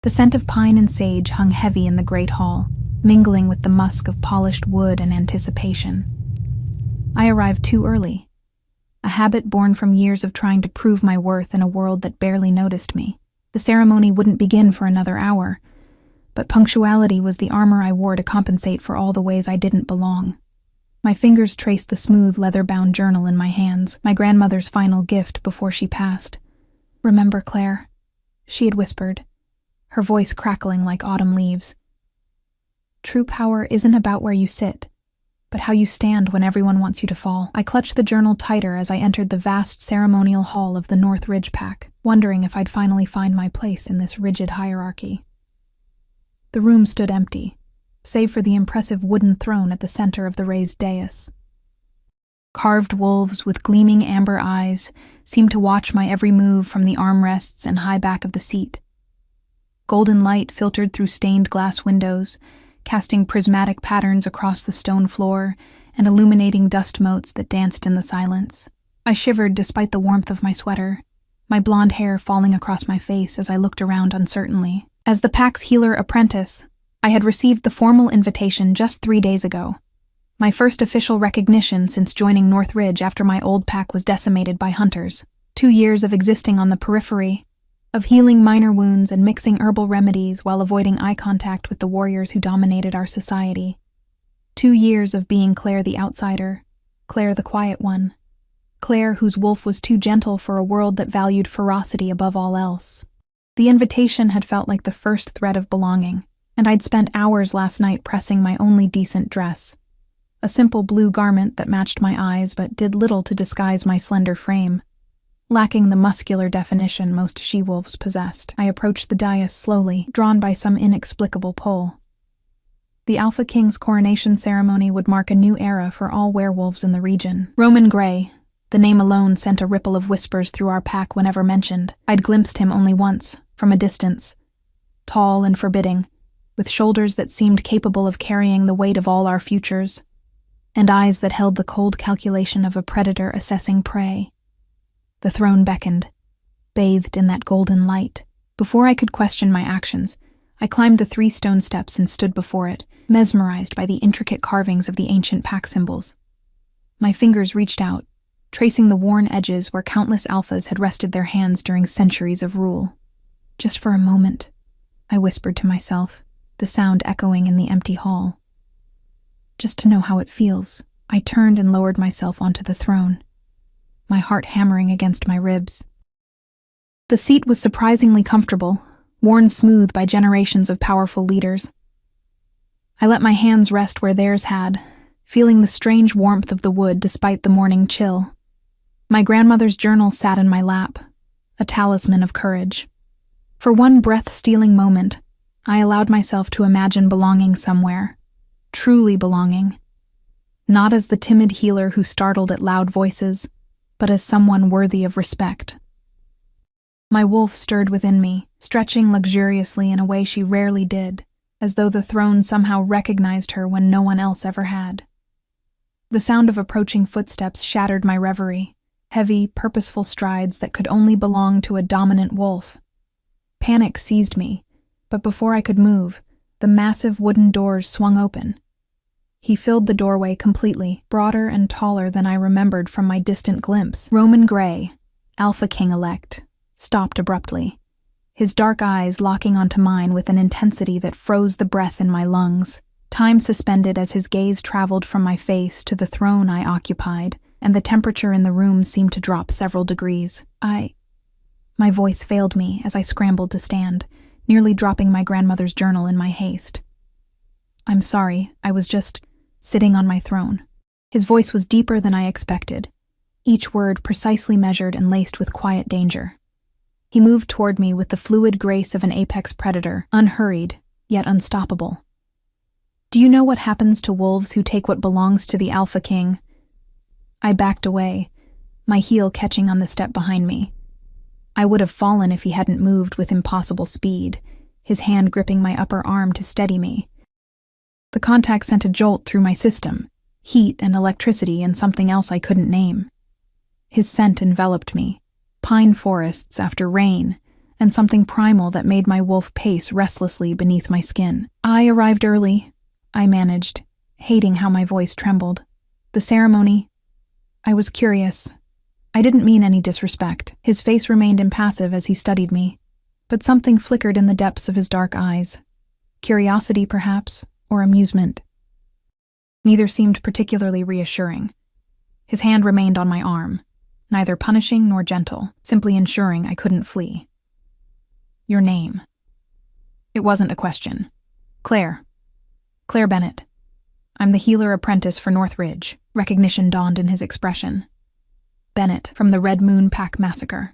The scent of pine and sage hung heavy in the great hall, mingling with the musk of polished wood and anticipation. I arrived too early, a habit born from years of trying to prove my worth in a world that barely noticed me. The ceremony wouldn't begin for another hour, but punctuality was the armor I wore to compensate for all the ways I didn't belong. My fingers traced the smooth, leather-bound journal in my hands, my grandmother's final gift before she passed. "Remember, Claire," she had whispered, her voice crackling like autumn leaves. "True power isn't about where you sit, but how you stand when everyone wants you to fall." I clutched the journal tighter as I entered the vast ceremonial hall of the North Ridge Pack, wondering if I'd finally find my place in this rigid hierarchy. The room stood empty, save for the impressive wooden throne at the center of the raised dais. Carved wolves with gleaming amber eyes seemed to watch my every move from the armrests and high back of the seat. Golden light filtered through stained glass windows, casting prismatic patterns across the stone floor and illuminating dust motes that danced in the silence. I shivered despite the warmth of my sweater, my blonde hair falling across my face as I looked around uncertainly. As the Pack's healer apprentice, I had received the formal invitation just 3 days ago, my first official recognition since joining North Ridge after my old pack was decimated by hunters. 2 years of existing on the periphery, of healing minor wounds and mixing herbal remedies while avoiding eye contact with the warriors who dominated our society. 2 years of being Claire the outsider, Claire the quiet one, Claire whose wolf was too gentle for a world that valued ferocity above all else. The invitation had felt like the first thread of belonging, and I'd spent hours last night pressing my only decent dress. A simple blue garment that matched my eyes but did little to disguise my slender frame. Lacking the muscular definition most she-wolves possessed, I approached the dais slowly, drawn by some inexplicable pull. The Alpha King's coronation ceremony would mark a new era for all werewolves in the region. Roman Gray, the name alone sent a ripple of whispers through our pack whenever mentioned. I'd glimpsed him only once, from a distance. Tall and forbidding, with shoulders that seemed capable of carrying the weight of all our futures, and eyes that held the cold calculation of a predator assessing prey. The throne beckoned, bathed in that golden light. Before I could question my actions, I climbed the 3 stone steps and stood before it, mesmerized by the intricate carvings of the ancient pack symbols. My fingers reached out, tracing the worn edges where countless alphas had rested their hands during centuries of rule. "Just for a moment," I whispered to myself, the sound echoing in the empty hall. "Just to know how it feels." I turned and lowered myself onto the throne, my heart hammering against my ribs. The seat was surprisingly comfortable, worn smooth by generations of powerful leaders. I let my hands rest where theirs had, feeling the strange warmth of the wood despite the morning chill. My grandmother's journal sat in my lap, a talisman of courage. For one breath-stealing moment, I allowed myself to imagine belonging somewhere, truly belonging. Not as the timid healer who startled at loud voices, but as someone worthy of respect. My wolf stirred within me, stretching luxuriously in a way she rarely did, as though the throne somehow recognized her when no one else ever had. The sound of approaching footsteps shattered my reverie, heavy, purposeful strides that could only belong to a dominant wolf. Panic seized me, but before I could move, the massive wooden doors swung open. He filled the doorway completely, broader and taller than I remembered from my distant glimpse. Roman Gray, Alpha King-elect, stopped abruptly, his dark eyes locking onto mine with an intensity that froze the breath in my lungs. Time suspended as his gaze traveled from my face to the throne I occupied, and the temperature in the room seemed to drop several degrees. My voice failed me as I scrambled to stand, nearly dropping my grandmother's journal in my haste. "I'm sorry, I was just sitting on my throne." His voice was deeper than I expected, each word precisely measured and laced with quiet danger. He moved toward me with the fluid grace of an apex predator, unhurried, yet unstoppable. "Do you know what happens to wolves who take what belongs to the Alpha King?" I backed away, my heel catching on the step behind me. I would have fallen if he hadn't moved with impossible speed, his hand gripping my upper arm to steady me. The contact sent a jolt through my system, heat and electricity and something else I couldn't name. His scent enveloped me, pine forests after rain, and something primal that made my wolf pace restlessly beneath my skin. I arrived early, I managed, hating how my voice trembled. The ceremony? I was curious. I didn't mean any disrespect. His face remained impassive as he studied me, but something flickered in the depths of his dark eyes. Curiosity, perhaps, or amusement. Neither seemed particularly reassuring. His hand remained on my arm, neither punishing nor gentle, simply ensuring I couldn't flee. Your name. It wasn't a question. Claire Bennett. I'm the healer apprentice for Northridge. Recognition dawned in his expression. Bennett, from the Red Moon Pack Massacre.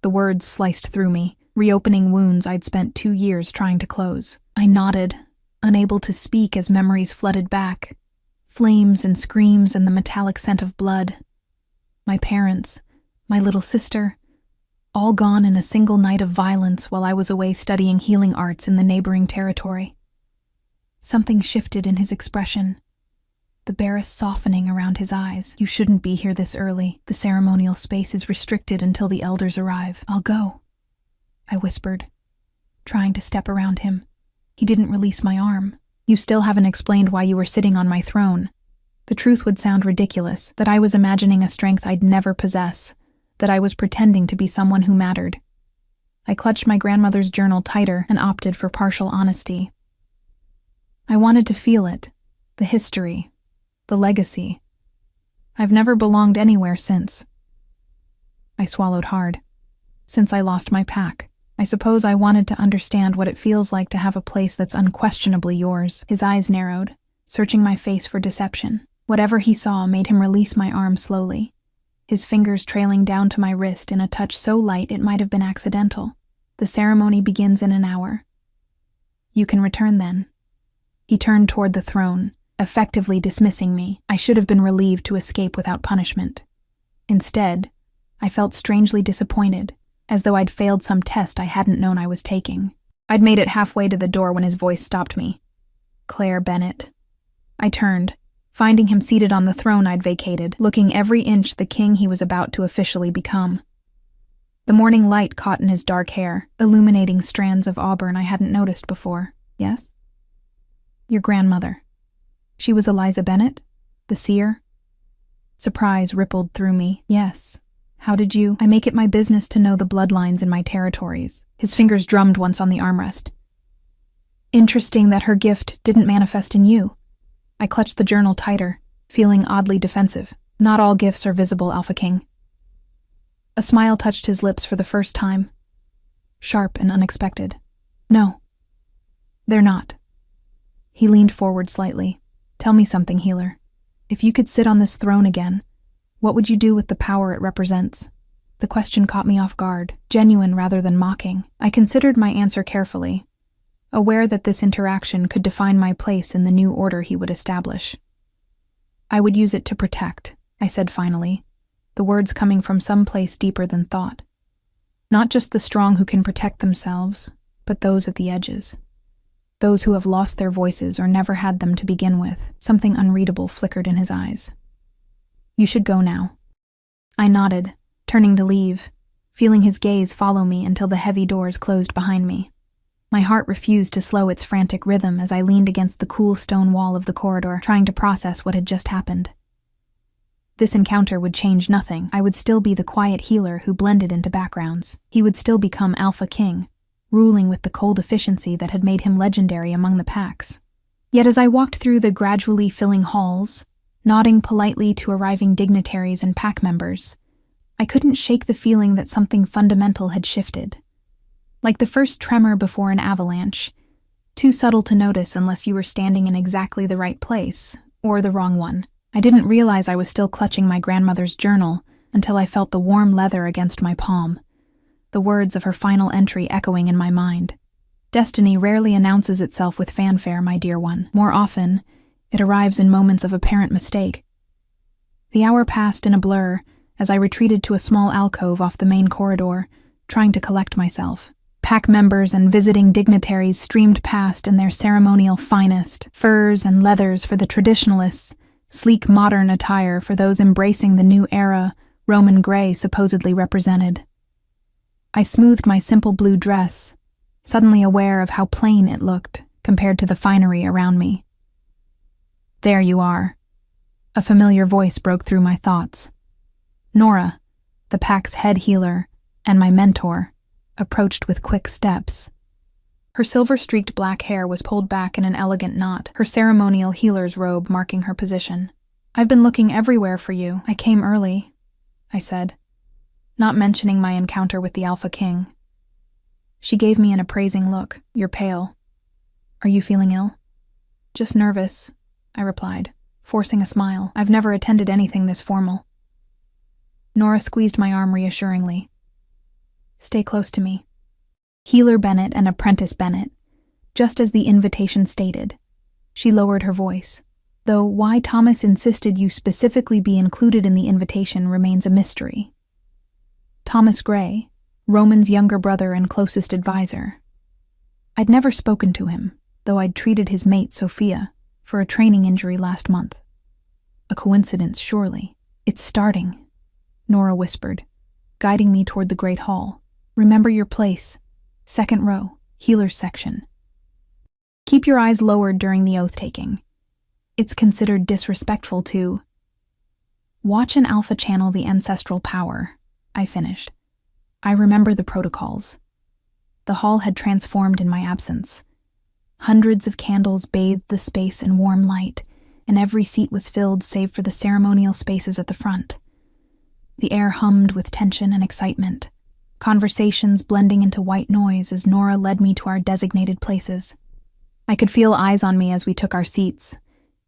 The words sliced through me, reopening wounds I'd spent 2 years trying to close. I nodded, unable to speak as memories flooded back. Flames and screams and the metallic scent of blood. My parents, my little sister, all gone in a single night of violence while I was away studying healing arts in the neighboring territory. Something shifted in his expression, the barest softening around his eyes. You shouldn't be here this early. The ceremonial space is restricted until the elders arrive. I'll go, I whispered, trying to step around him. He didn't release my arm. You still haven't explained why you were sitting on my throne. The truth would sound ridiculous, that I was imagining a strength I'd never possess, that I was pretending to be someone who mattered. I clutched my grandmother's journal tighter and opted for partial honesty. I wanted to feel it, the history, the legacy. I've never belonged anywhere since. I swallowed hard. Since I lost my pack, I suppose I wanted to understand what it feels like to have a place that's unquestionably yours. His eyes narrowed, searching my face for deception. Whatever he saw made him release my arm slowly, his fingers trailing down to my wrist in a touch so light it might have been accidental. The ceremony begins in an hour. You can return then. He turned toward the throne, effectively dismissing me. I should have been relieved to escape without punishment. Instead, I felt strangely disappointed, as though I'd failed some test I hadn't known I was taking. I'd made it halfway to the door when his voice stopped me. Claire Bennett. I turned, finding him seated on the throne I'd vacated, looking every inch the king he was about to officially become. The morning light caught in his dark hair, illuminating strands of auburn I hadn't noticed before. Yes? Your grandmother. She was Eliza Bennett? The seer? Surprise rippled through me. Yes. How did you? I make it my business to know the bloodlines in my territories. His fingers drummed once on the armrest. Interesting that her gift didn't manifest in you. I clutched the journal tighter, feeling oddly defensive. Not all gifts are visible, Alpha King. A smile touched his lips for the first time. Sharp and unexpected. No. They're not. He leaned forward slightly. Tell me something, healer. If you could sit on this throne again, what would you do with the power it represents? The question caught me off guard, genuine rather than mocking. I considered my answer carefully, aware that this interaction could define my place in the new order he would establish. I would use it to protect, I said finally, the words coming from some place deeper than thought. Not just the strong who can protect themselves, but those at the edges. Those who have lost their voices or never had them to begin with. Something unreadable flickered in his eyes. You should go now. I nodded, turning to leave, feeling his gaze follow me until the heavy doors closed behind me. My heart refused to slow its frantic rhythm as I leaned against the cool stone wall of the corridor, trying to process what had just happened. This encounter would change nothing. I would still be the quiet healer who blended into backgrounds. He would still become Alpha King, ruling with the cold efficiency that had made him legendary among the packs. Yet as I walked through the gradually filling halls, nodding politely to arriving dignitaries and pack members, I couldn't shake the feeling that something fundamental had shifted. Like the first tremor before an avalanche, too subtle to notice unless you were standing in exactly the right place, or the wrong one. I didn't realize I was still clutching my grandmother's journal until I felt the warm leather against my palm, the words of her final entry echoing in my mind. Destiny rarely announces itself with fanfare, my dear one. More often, it arrives in moments of apparent mistake. The hour passed in a blur as I retreated to a small alcove off the main corridor, trying to collect myself. Pack members and visiting dignitaries streamed past in their ceremonial finest, furs and leathers for the traditionalists, sleek modern attire for those embracing the new era Roman gray supposedly represented. I smoothed my simple blue dress, suddenly aware of how plain it looked compared to the finery around me. "There you are." A familiar voice broke through my thoughts. Nora, the pack's head healer and my mentor, approached with quick steps. Her silver-streaked black hair was pulled back in an elegant knot, her ceremonial healer's robe marking her position. "I've been looking everywhere for you. I came early," I said, not mentioning my encounter with the Alpha King. She gave me an appraising look. "You're pale. Are you feeling ill?" "Just nervous," I replied, forcing a smile. "I've never attended anything this formal." Nora squeezed my arm reassuringly. "Stay close to me." Healer Bennett and Apprentice Bennett, just as the invitation stated. She lowered her voice, though why Thomas insisted you specifically be included in the invitation remains a mystery. Thomas Gray, Roman's younger brother and closest advisor. I'd never spoken to him, though I'd treated his mate, Sophia, for a training injury last month. A coincidence, surely. "It's starting," Nora whispered, guiding me toward the Great Hall. "Remember your place. Second row, healer's section. Keep your eyes lowered during the oath-taking. It's considered disrespectful to..." "Watch an alpha channel the ancestral power," I finished. I remember the protocols. The hall had transformed in my absence. Hundreds of candles bathed the space in warm light, and every seat was filled save for the ceremonial spaces at the front. The air hummed with tension and excitement, conversations blending into white noise as Nora led me to our designated places. I could feel eyes on me as we took our seats,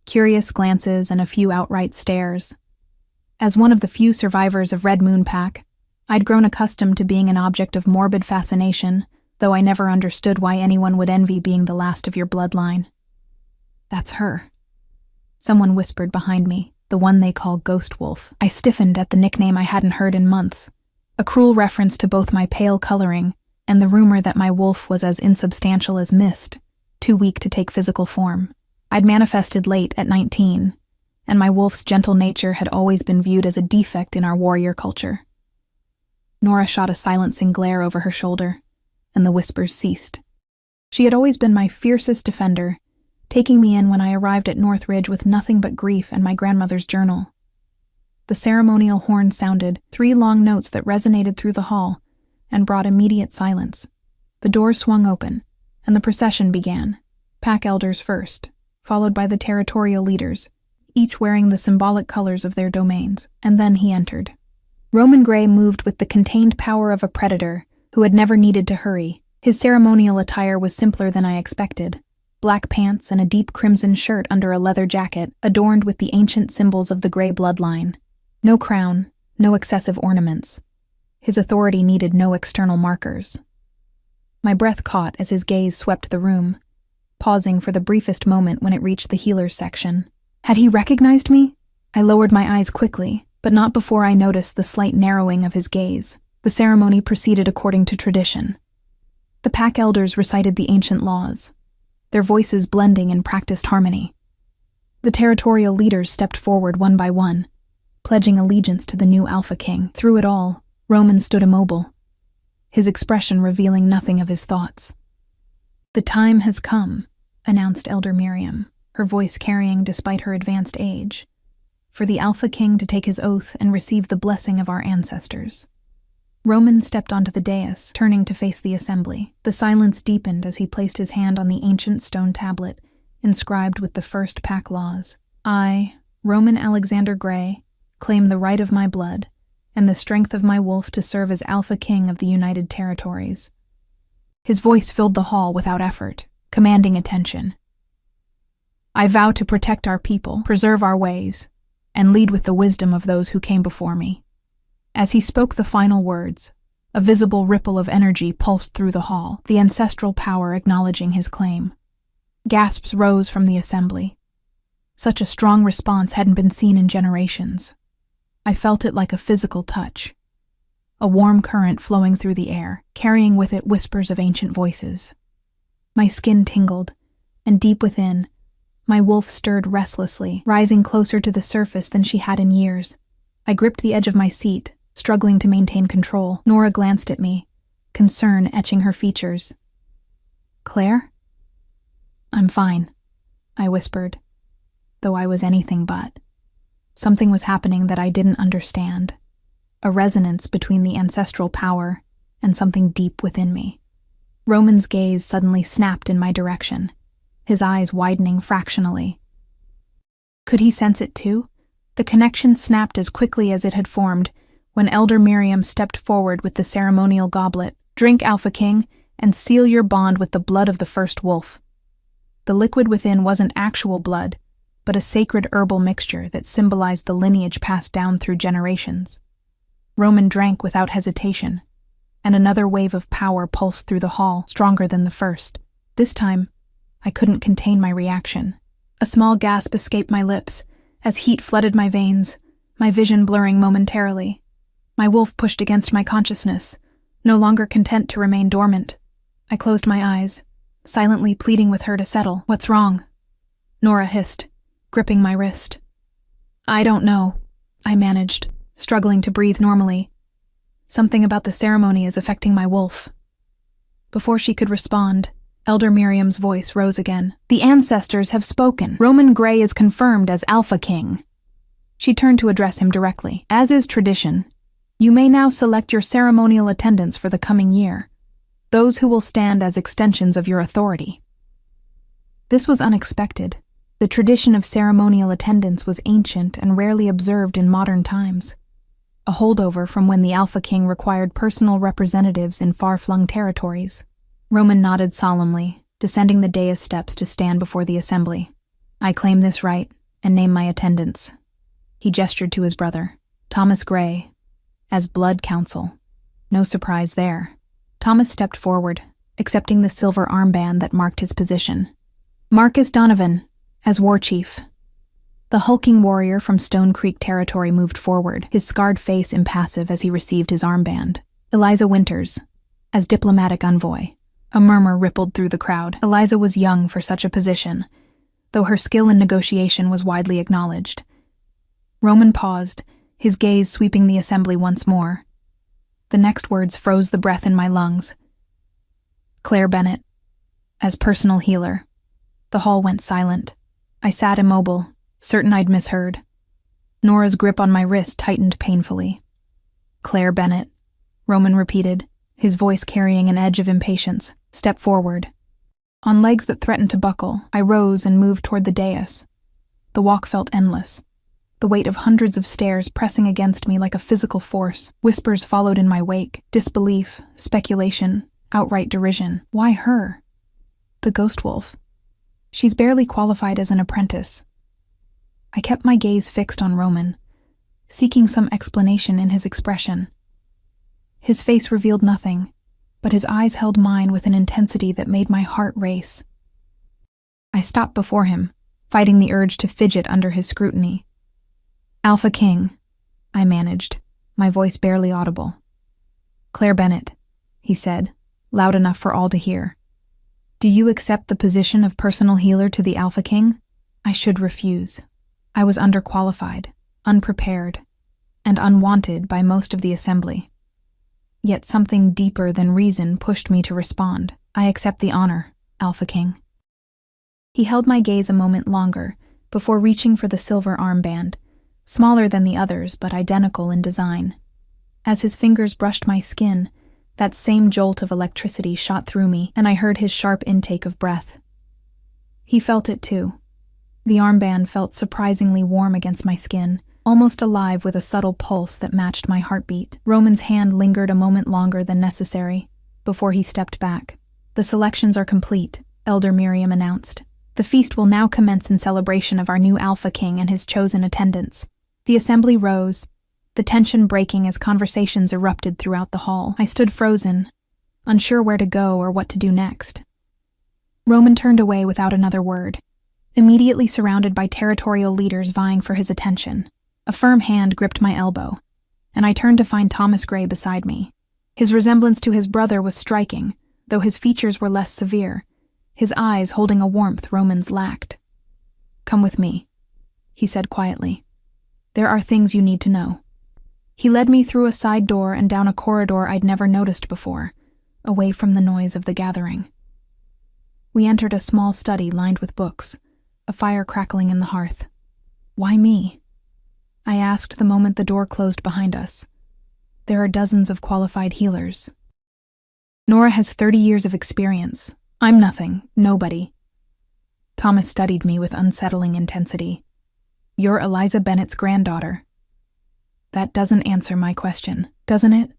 curious glances and a few outright stares. As one of the few survivors of Red Moon Pack, I'd grown accustomed to being an object of morbid fascination, though I never understood why anyone would envy being the last of your bloodline. "That's her," someone whispered behind me, "the one they call Ghost Wolf." I stiffened at the nickname I hadn't heard in months, a cruel reference to both my pale coloring and the rumor that my wolf was as insubstantial as mist, too weak to take physical form. I'd manifested late at 19, and my wolf's gentle nature had always been viewed as a defect in our warrior culture. Nora shot a silencing glare over her shoulder, and the whispers ceased. She had always been my fiercest defender, taking me in when I arrived at Northridge with nothing but grief and my grandmother's journal. The ceremonial horn sounded, 3 long notes that resonated through the hall and brought immediate silence. The doors swung open, and the procession began, pack elders first, followed by the territorial leaders, each wearing the symbolic colors of their domains, and then he entered. Roman Gray moved with the contained power of a predator who had never needed to hurry. His ceremonial attire was simpler than I expected. Black pants and a deep crimson shirt under a leather jacket adorned with the ancient symbols of the Gray bloodline. No crown, no excessive ornaments. His authority needed no external markers. My breath caught as his gaze swept the room, pausing for the briefest moment when it reached the healer's section. Had he recognized me? I lowered my eyes quickly, but not before I noticed the slight narrowing of his gaze. The ceremony proceeded according to tradition. The pack elders recited the ancient laws, their voices blending in practiced harmony. The territorial leaders stepped forward one by one, pledging allegiance to the new Alpha King. Through it all, Roman stood immobile, his expression revealing nothing of his thoughts. "The time has come," announced Elder Miriam, her voice carrying despite her advanced age, "for the Alpha King to take his oath and receive the blessing of our ancestors." Roman stepped onto the dais, turning to face the assembly. The silence deepened as he placed his hand on the ancient stone tablet, inscribed with the first pack laws. "I, Roman Alexander Gray, claim the right of my blood and the strength of my wolf to serve as Alpha King of the United Territories." His voice filled the hall without effort, commanding attention. "I vow to protect our people, preserve our ways, and lead with the wisdom of those who came before me." As he spoke the final words, a visible ripple of energy pulsed through the hall, the ancestral power acknowledging his claim. Gasps rose from the assembly. Such a strong response hadn't been seen in generations. I felt it like a physical touch, a warm current flowing through the air, carrying with it whispers of ancient voices. My skin tingled, and deep within, my wolf stirred restlessly, rising closer to the surface than she had in years. I gripped the edge of my seat, struggling to maintain control. Nora glanced at me, concern etching her features. "Claire?" "I'm fine," I whispered, though I was anything but. Something was happening that I didn't understand, a resonance between the ancestral power and something deep within me. Roman's gaze suddenly snapped in my direction, his eyes widening fractionally. Could he sense it too? The connection snapped as quickly as it had formed when Elder Miriam stepped forward with the ceremonial goblet. "Drink, Alpha King, and seal your bond with the blood of the first wolf." The liquid within wasn't actual blood, but a sacred herbal mixture that symbolized the lineage passed down through generations. Roman drank without hesitation, and another wave of power pulsed through the hall, stronger than the first. This time, I couldn't contain my reaction. A small gasp escaped my lips as heat flooded my veins, my vision blurring momentarily. My wolf pushed against my consciousness, no longer content to remain dormant. I closed my eyes, silently pleading with her to settle. "What's wrong?" Nora hissed, gripping my wrist. "I don't know," I managed, struggling to breathe normally. "Something about the ceremony is affecting my wolf." Before she could respond, Elder Miriam's voice rose again. "The ancestors have spoken. Roman Grey is confirmed as Alpha King." She turned to address him directly. "As is tradition, you may now select your ceremonial attendants for the coming year, those who will stand as extensions of your authority." This was unexpected. The tradition of ceremonial attendance was ancient and rarely observed in modern times, a holdover from when the Alpha King required personal representatives in far-flung territories. Roman nodded solemnly, descending the dais steps to stand before the assembly. "I claim this right and name my attendants." He gestured to his brother, Thomas Grey, as Blood Council. No surprise there. Thomas stepped forward, accepting the silver armband that marked his position. "Marcus Donovan, as War Chief." The hulking warrior from Stone Creek territory moved forward, his scarred face impassive as he received his armband. "Eliza Winters, as Diplomatic Envoy." A murmur rippled through the crowd. Eliza was young for such a position, though her skill in negotiation was widely acknowledged. Roman paused, his gaze sweeping the assembly once more. The next words froze the breath in my lungs. "Claire Bennett, as Personal Healer." The hall went silent. I sat immobile, certain I'd misheard. Nora's grip on my wrist tightened painfully. "Claire Bennett," Roman repeated, his voice carrying an edge of impatience. "Step forward." On legs that threatened to buckle, I rose and moved toward the dais. The walk felt endless, the weight of hundreds of stairs pressing against me like a physical force. Whispers followed in my wake, disbelief, speculation, outright derision. Why her? The ghost wolf. She's barely qualified as an apprentice. I kept my gaze fixed on Roman, seeking some explanation in his expression. His face revealed nothing, but his eyes held mine with an intensity that made my heart race. I stopped before him, fighting the urge to fidget under his scrutiny. "Alpha King," I managed, my voice barely audible. "Claire Bennett," he said, loud enough for all to hear. "Do you accept the position of personal healer to the Alpha King?" I should refuse. I was underqualified, unprepared, and unwanted by most of the assembly. Yet something deeper than reason pushed me to respond. "I accept the honor, Alpha King." He held my gaze a moment longer before reaching for the silver armband, smaller than the others but identical in design. As his fingers brushed my skin, that same jolt of electricity shot through me, and I heard his sharp intake of breath. He felt it too. The armband felt surprisingly warm against my skin, almost alive with a subtle pulse that matched my heartbeat. Roman's hand lingered a moment longer than necessary, before he stepped back. "The selections are complete," Elder Miriam announced. "The feast will now commence in celebration of our new Alpha King and his chosen attendants." The assembly rose, the tension breaking as conversations erupted throughout the hall. I stood frozen, unsure where to go or what to do next. Roman turned away without another word, immediately surrounded by territorial leaders vying for his attention. A firm hand gripped my elbow, and I turned to find Thomas Grey beside me. His resemblance to his brother was striking, though his features were less severe, his eyes holding a warmth Roman's lacked. "Come with me," he said quietly. "There are things you need to know." He led me through a side door and down a corridor I'd never noticed before, away from the noise of the gathering. We entered a small study lined with books, a fire crackling in the hearth. Why me? I asked the moment the door closed behind us. There are dozens of qualified healers. Nora has 30 years of experience. I'm nothing, nobody. Thomas studied me with unsettling intensity. You're Eliza Bennett's granddaughter. That doesn't answer my question, doesn't it?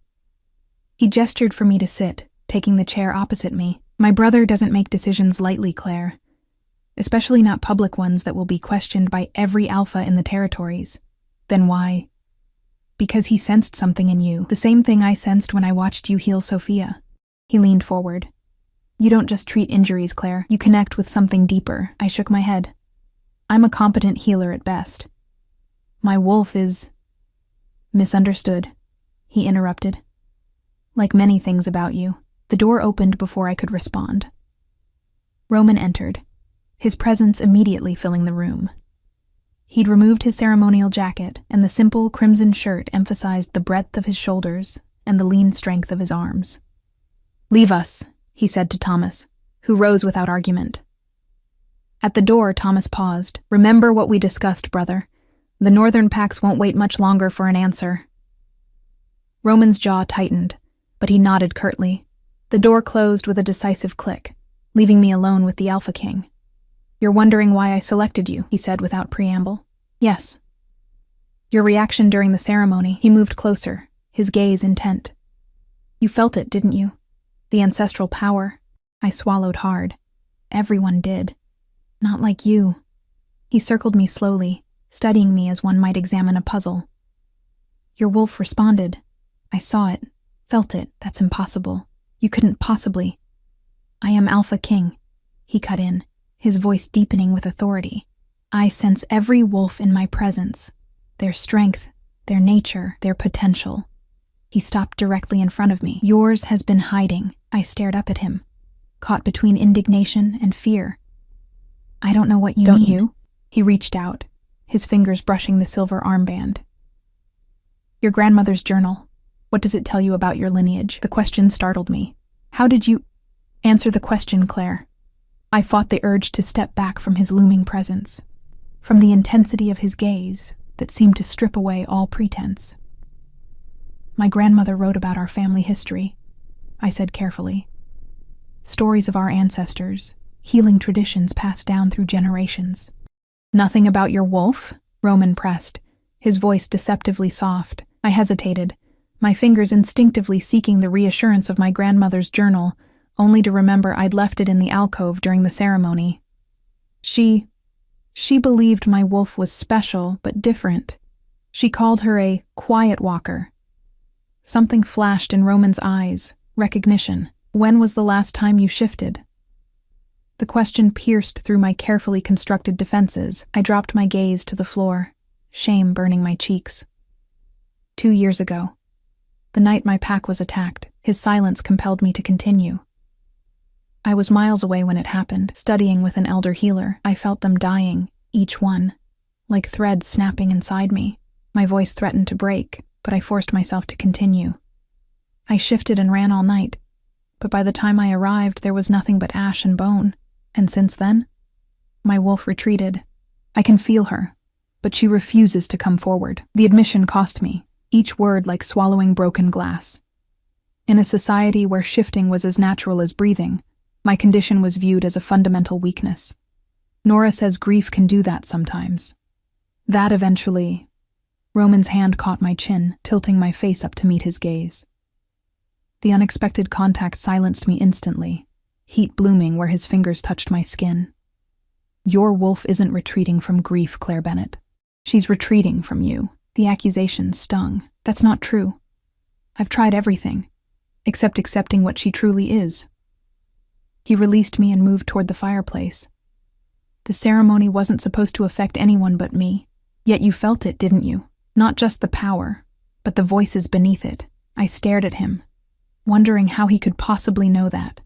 He gestured for me to sit, taking the chair opposite me. My brother doesn't make decisions lightly, Claire. Especially not public ones that will be questioned by every alpha in the territories. Then why? Because he sensed something in you, the same thing I sensed when I watched you heal Sophia. He leaned forward. You don't just treat injuries, Claire. You connect with something deeper. I shook my head. I'm a competent healer at best. My wolf is... Misunderstood, he interrupted. Like many things about you. The door opened before I could respond. Roman entered, his presence immediately filling the room. He'd removed his ceremonial jacket, and the simple crimson shirt emphasized the breadth of his shoulders and the lean strength of his arms. Leave us, he said to Thomas, who rose without argument. At the door, Thomas paused. Remember what we discussed, brother. The northern packs won't wait much longer for an answer. Roman's jaw tightened, but he nodded curtly. The door closed with a decisive click, leaving me alone with the Alpha King. You're wondering why I selected you, he said without preamble. Yes. Your reaction during the ceremony. He moved closer, his gaze intent. You felt it, didn't you? The ancestral power. I swallowed hard. Everyone did. Not like you. He circled me slowly, studying me as one might examine a puzzle. Your wolf responded. I saw it, felt it. That's impossible. You couldn't possibly. I am Alpha King, he cut in, his voice deepening with authority. I sense every wolf in my presence, their strength, their nature, their potential. He stopped directly in front of me. Yours has been hiding. I stared up at him, caught between indignation and fear. I don't know what you mean. Don't you? He reached out, his fingers brushing the silver armband. Your grandmother's journal. What does it tell you about your lineage? The question startled me. How did you... Answer the question, Claire. I fought the urge to step back from his looming presence, from the intensity of his gaze that seemed to strip away all pretense. My grandmother wrote about our family history, I said carefully. Stories of our ancestors, healing traditions passed down through generations. Nothing about your wolf? Roman pressed, his voice deceptively soft. I hesitated, my fingers instinctively seeking the reassurance of my grandmother's journal, only to remember I'd left it in the alcove during the ceremony. She believed my wolf was special but different. She called her a quiet walker. Something flashed in Roman's eyes, recognition. When was the last time you shifted? The question pierced through my carefully constructed defenses. I dropped my gaze to the floor, shame burning my cheeks. 2 years ago. The night my pack was attacked, his silence compelled me to continue. I was miles away when it happened, studying with an elder healer. I felt them dying, each one, like threads snapping inside me. My voice threatened to break, but I forced myself to continue. I shifted and ran all night, but by the time I arrived there was nothing but ash and bone. And since then, my wolf retreated. I can feel her, but she refuses to come forward. The admission cost me, each word like swallowing broken glass. In a society where shifting was as natural as breathing, my condition was viewed as a fundamental weakness. Nora says grief can do that sometimes. That eventually... Roman's hand caught my chin, tilting my face up to meet his gaze. The unexpected contact silenced me instantly, heat blooming where his fingers touched my skin. Your wolf isn't retreating from grief, Claire Bennett. She's retreating from you. The accusation stung. That's not true. I've tried everything, except accepting what she truly is. He released me and moved toward the fireplace. The ceremony wasn't supposed to affect anyone but me. Yet you felt it, didn't you? Not just the power, but the voices beneath it. I stared at him, wondering how he could possibly know that.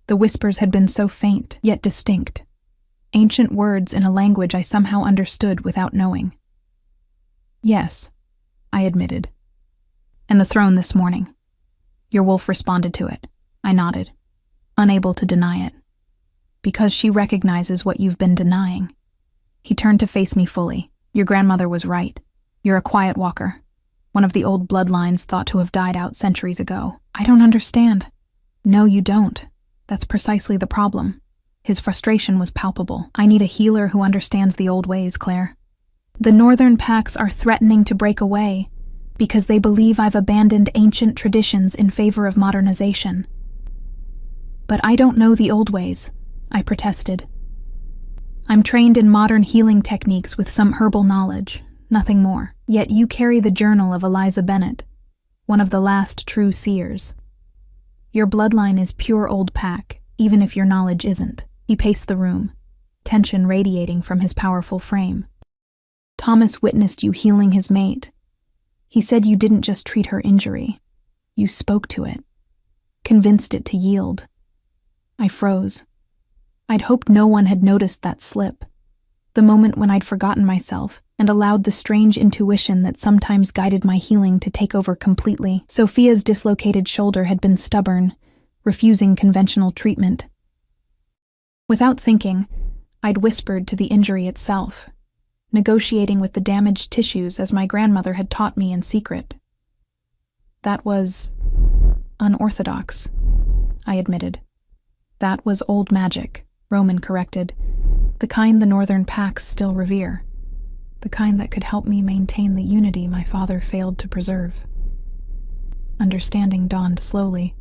The whispers had been so faint, yet distinct. Ancient words in a language I somehow understood without knowing. Yes, I admitted. And the throne this morning. Your wolf responded to it. I nodded, unable to deny it. Because she recognizes what you've been denying. He turned to face me fully. Your grandmother was right. You're a quiet walker. One of the old bloodlines thought to have died out centuries ago. I don't understand. No, you don't. That's precisely the problem. His frustration was palpable. I need a healer who understands the old ways, Claire. The northern packs are threatening to break away because they believe I've abandoned ancient traditions in favor of modernization. But I don't know the old ways, I protested. I'm trained in modern healing techniques with some herbal knowledge, nothing more. Yet you carry the journal of Eliza Bennett, one of the last true seers. Your bloodline is pure old pack, even if your knowledge isn't. He paced the room, tension radiating from his powerful frame. Thomas witnessed you healing his mate. He said you didn't just treat her injury. You spoke to it, convinced it to yield. I froze. I'd hoped no one had noticed that slip, the moment when I'd forgotten myself and allowed the strange intuition that sometimes guided my healing to take over completely. Sophia's dislocated shoulder had been stubborn, refusing conventional treatment. Without thinking, I'd whispered to the injury itself, negotiating with the damaged tissues as my grandmother had taught me in secret. That was unorthodox, I admitted. That was old magic, Roman corrected, the kind the northern packs still revere, the kind that could help me maintain the unity my father failed to preserve. Understanding dawned slowly.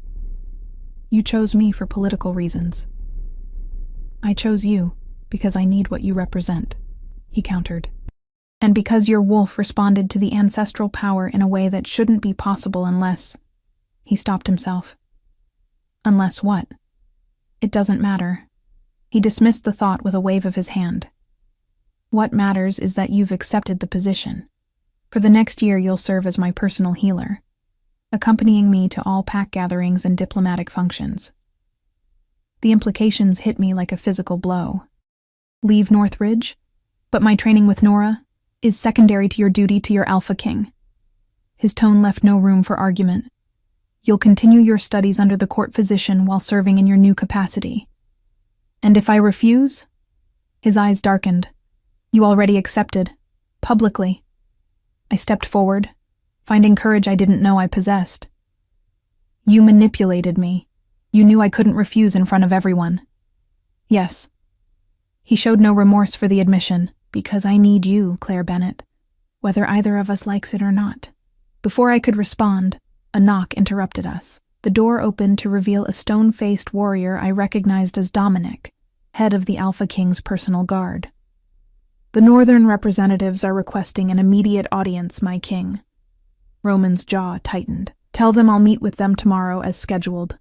You chose me for political reasons. I chose you because I need what you represent, he countered. And because your wolf responded to the ancestral power in a way that shouldn't be possible unless... He stopped himself. Unless what? It doesn't matter. He dismissed the thought with a wave of his hand. What matters is that you've accepted the position. For the next year, you'll serve as my personal healer, accompanying me to all pack gatherings and diplomatic functions. The implications hit me like a physical blow. Leave Northridge? But my training with Nora is secondary to your duty to your Alpha King. His tone left no room for argument. You'll continue your studies under the court physician while serving in your new capacity. And if I refuse? His eyes darkened. You already accepted. Publicly. I stepped forward, finding courage I didn't know I possessed. You manipulated me. You knew I couldn't refuse in front of everyone. Yes. He showed no remorse for the admission, because I need you, Claire Bennett, whether either of us likes it or not. Before I could respond, a knock interrupted us. The door opened to reveal a stone-faced warrior I recognized as Dominic, head of the Alpha King's personal guard. The northern representatives are requesting an immediate audience, my king. Roman's jaw tightened. Tell them I'll meet with them tomorrow as scheduled.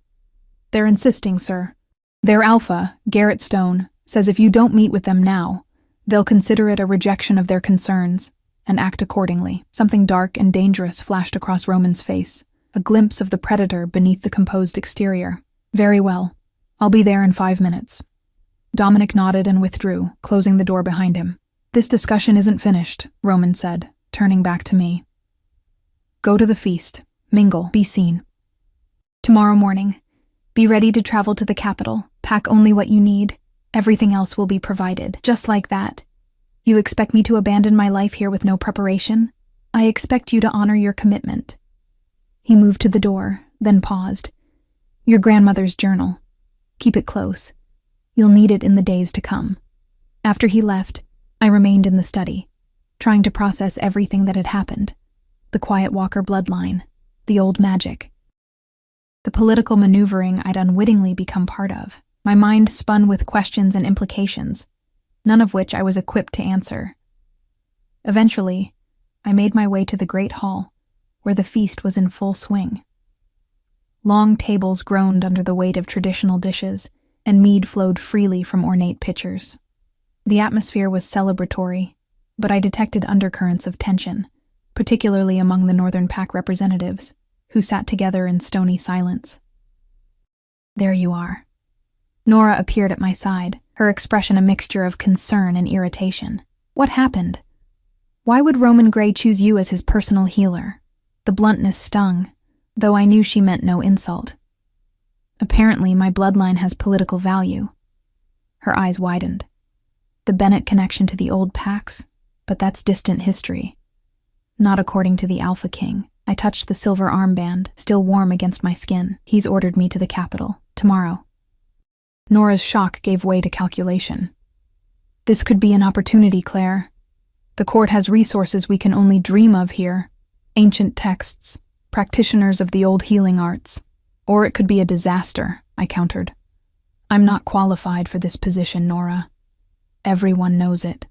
They're insisting, sir. Their Alpha, Garrett Stone, says if you don't meet with them now, they'll consider it a rejection of their concerns and act accordingly. Something dark and dangerous flashed across Roman's face, a glimpse of the predator beneath the composed exterior. Very well. I'll be there in 5 minutes. Dominic nodded and withdrew, closing the door behind him. This discussion isn't finished, Roman said, turning back to me. Go to the feast. Mingle. Be seen. Tomorrow morning. Be ready to travel to the capital. Pack only what you need. Everything else will be provided. Just like that. You expect me to abandon my life here with no preparation? I expect you to honor your commitment. He moved to the door, then paused. Your grandmother's journal. Keep it close. You'll need it in the days to come. After he left, I remained in the study, trying to process everything that had happened. The Quiet Walker bloodline, the old magic, the political maneuvering I'd unwittingly become part of. My mind spun with questions and implications, none of which I was equipped to answer. Eventually, I made my way to the great hall, where the feast was in full swing. Long tables groaned under the weight of traditional dishes, and mead flowed freely from ornate pitchers. The atmosphere was celebratory, but I detected undercurrents of tension, particularly among the Northern Pack representatives, who sat together in stony silence. There you are. Nora appeared at my side, her expression a mixture of concern and irritation. What happened? Why would Roman Gray choose you as his personal healer? The bluntness stung, though I knew she meant no insult. Apparently, my bloodline has political value. Her eyes widened. The Bennett connection to the old packs, but that's distant history. Not according to the Alpha King. I touched the silver armband, still warm against my skin. He's ordered me to the capital, tomorrow. Nora's shock gave way to calculation. This could be an opportunity, Claire. The court has resources we can only dream of here. Ancient texts, practitioners of the old healing arts. Or it could be a disaster, I countered. I'm not qualified for this position, Nora. Everyone knows it.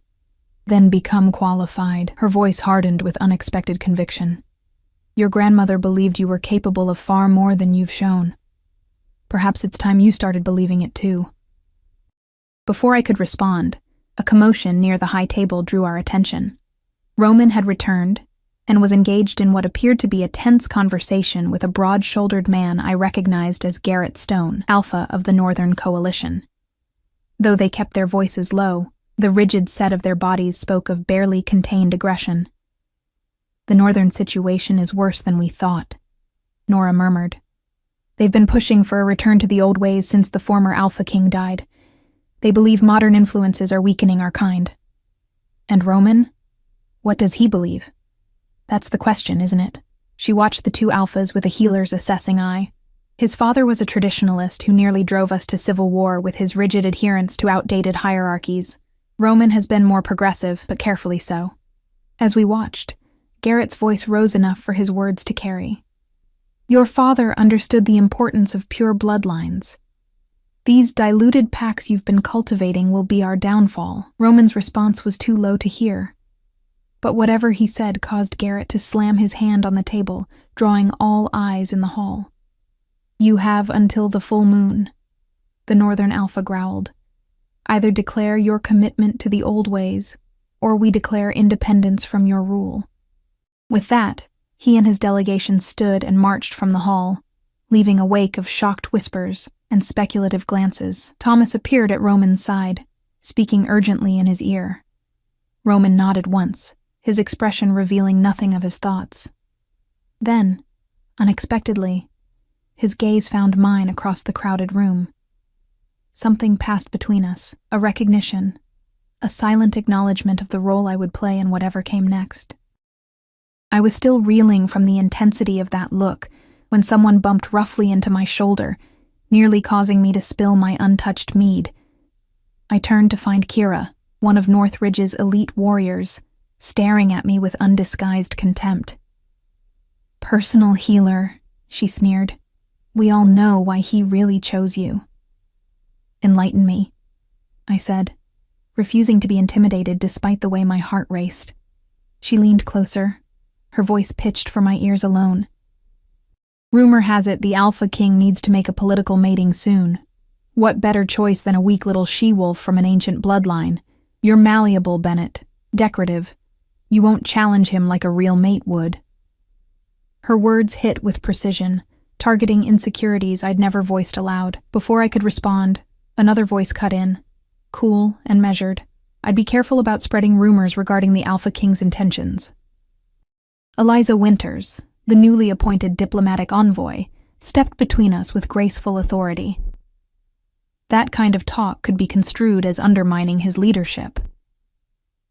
Then become qualified. Her voice hardened with unexpected conviction. Your grandmother believed you were capable of far more than you've shown. Perhaps it's time you started believing it too. Before I could respond, a commotion near the high table drew our attention. Roman had returned and was engaged in what appeared to be a tense conversation with a broad-shouldered man I recognized as Garrett Stone, Alpha of the Northern Coalition. Though they kept their voices low, the rigid set of their bodies spoke of barely contained aggression. The Northern situation is worse than we thought, Nora murmured. They've been pushing for a return to the old ways since the former Alpha King died. They believe modern influences are weakening our kind. And Roman? What does he believe? That's the question, isn't it? She watched the two alphas with a healer's assessing eye. His father was a traditionalist who nearly drove us to civil war with his rigid adherence to outdated hierarchies. Roman has been more progressive, but carefully so. As we watched, Garrett's voice rose enough for his words to carry. Your father understood the importance of pure bloodlines. These diluted packs you've been cultivating will be our downfall. Roman's response was too low to hear. But whatever he said caused Garrett to slam his hand on the table, drawing all eyes in the hall. You have until the full moon, the Northern Alpha growled. Either declare your commitment to the old ways, or we declare independence from your rule. With that, he and his delegation stood and marched from the hall, leaving a wake of shocked whispers and speculative glances. Thomas appeared at Roman's side, speaking urgently in his ear. Roman nodded once, his expression revealing nothing of his thoughts. Then, unexpectedly, his gaze found mine across the crowded room. Something passed between us, a recognition, a silent acknowledgement of the role I would play in whatever came next. I was still reeling from the intensity of that look when someone bumped roughly into my shoulder, nearly causing me to spill my untouched mead. I turned to find Kira, one of Northridge's elite warriors, staring at me with undisguised contempt. Personal healer, she sneered. We all know why he really chose you. Enlighten me, I said, refusing to be intimidated despite the way my heart raced. She leaned closer, her voice pitched for my ears alone. Rumor has it the Alpha King needs to make a political mating soon. What better choice than a weak little she-wolf from an ancient bloodline? You're malleable, Bennett, decorative. You won't challenge him like a real mate would. Her words hit with precision, targeting insecurities I'd never voiced aloud. Before I could respond, another voice cut in, cool and measured. I'd be careful about spreading rumors regarding the Alpha King's intentions. Eliza Winters, the newly appointed diplomatic envoy, stepped between us with graceful authority. That kind of talk could be construed as undermining his leadership.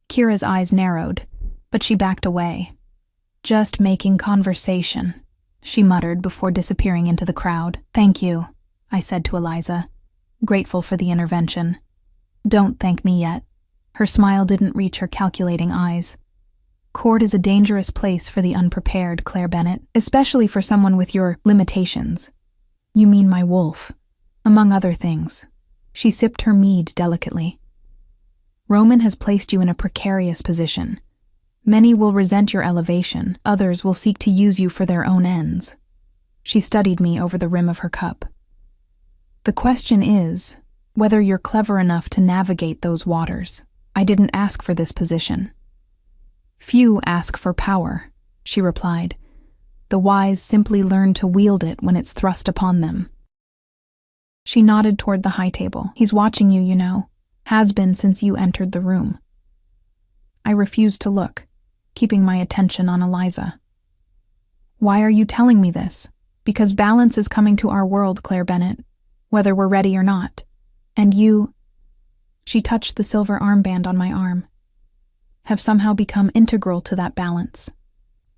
Kira's eyes narrowed, but she backed away. Just making conversation, she muttered before disappearing into the crowd. Thank you, I said to Eliza, grateful for the intervention. Don't thank me yet. Her smile didn't reach her calculating eyes. Court is a dangerous place for the unprepared, Claire Bennett, especially for someone with your limitations. You mean my wolf, among other things. She sipped her mead delicately. Roman has placed you in a precarious position. Many will resent your elevation, others will seek to use you for their own ends. She studied me over the rim of her cup. The question is whether you're clever enough to navigate those waters. I didn't ask for this position. Few ask for power, she replied. The wise simply learn to wield it when it's thrust upon them. She nodded toward the high table. He's watching you, you know. Has been since you entered the room. I refused to look, keeping my attention on Eliza. Why are you telling me this? Because balance is coming to our world, Claire Bennett, whether we're ready or not. And you," she touched the silver armband on my arm, "have somehow become integral to that balance."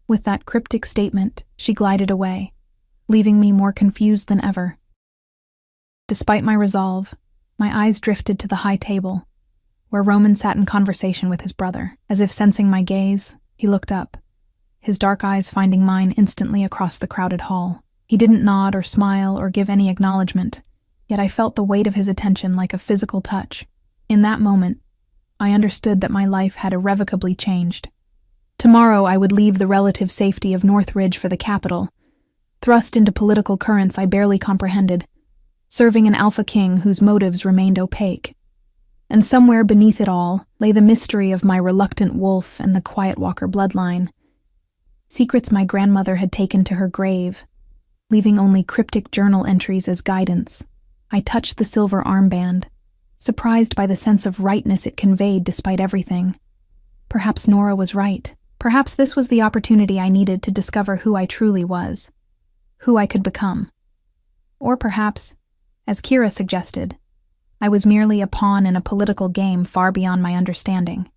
With that cryptic statement, she glided away, leaving me more confused than ever. Despite my resolve, my eyes drifted to the high table, where Roman sat in conversation with his brother. As if sensing my gaze, he looked up, his dark eyes finding mine instantly across the crowded hall. He didn't nod or smile or give any acknowledgement, yet I felt the weight of his attention like a physical touch. In that moment, I understood that my life had irrevocably changed. Tomorrow I would leave the relative safety of Northridge for the capital, thrust into political currents I barely comprehended, serving an alpha king whose motives remained opaque. And somewhere beneath it all lay the mystery of my reluctant wolf and the Quiet Walker bloodline. Secrets my grandmother had taken to her grave, leaving only cryptic journal entries as guidance. I touched the silver armband, surprised by the sense of rightness it conveyed despite everything. Perhaps Nora was right. Perhaps this was the opportunity I needed to discover who I truly was, who I could become. Or perhaps, as Kira suggested, I was merely a pawn in a political game far beyond my understanding.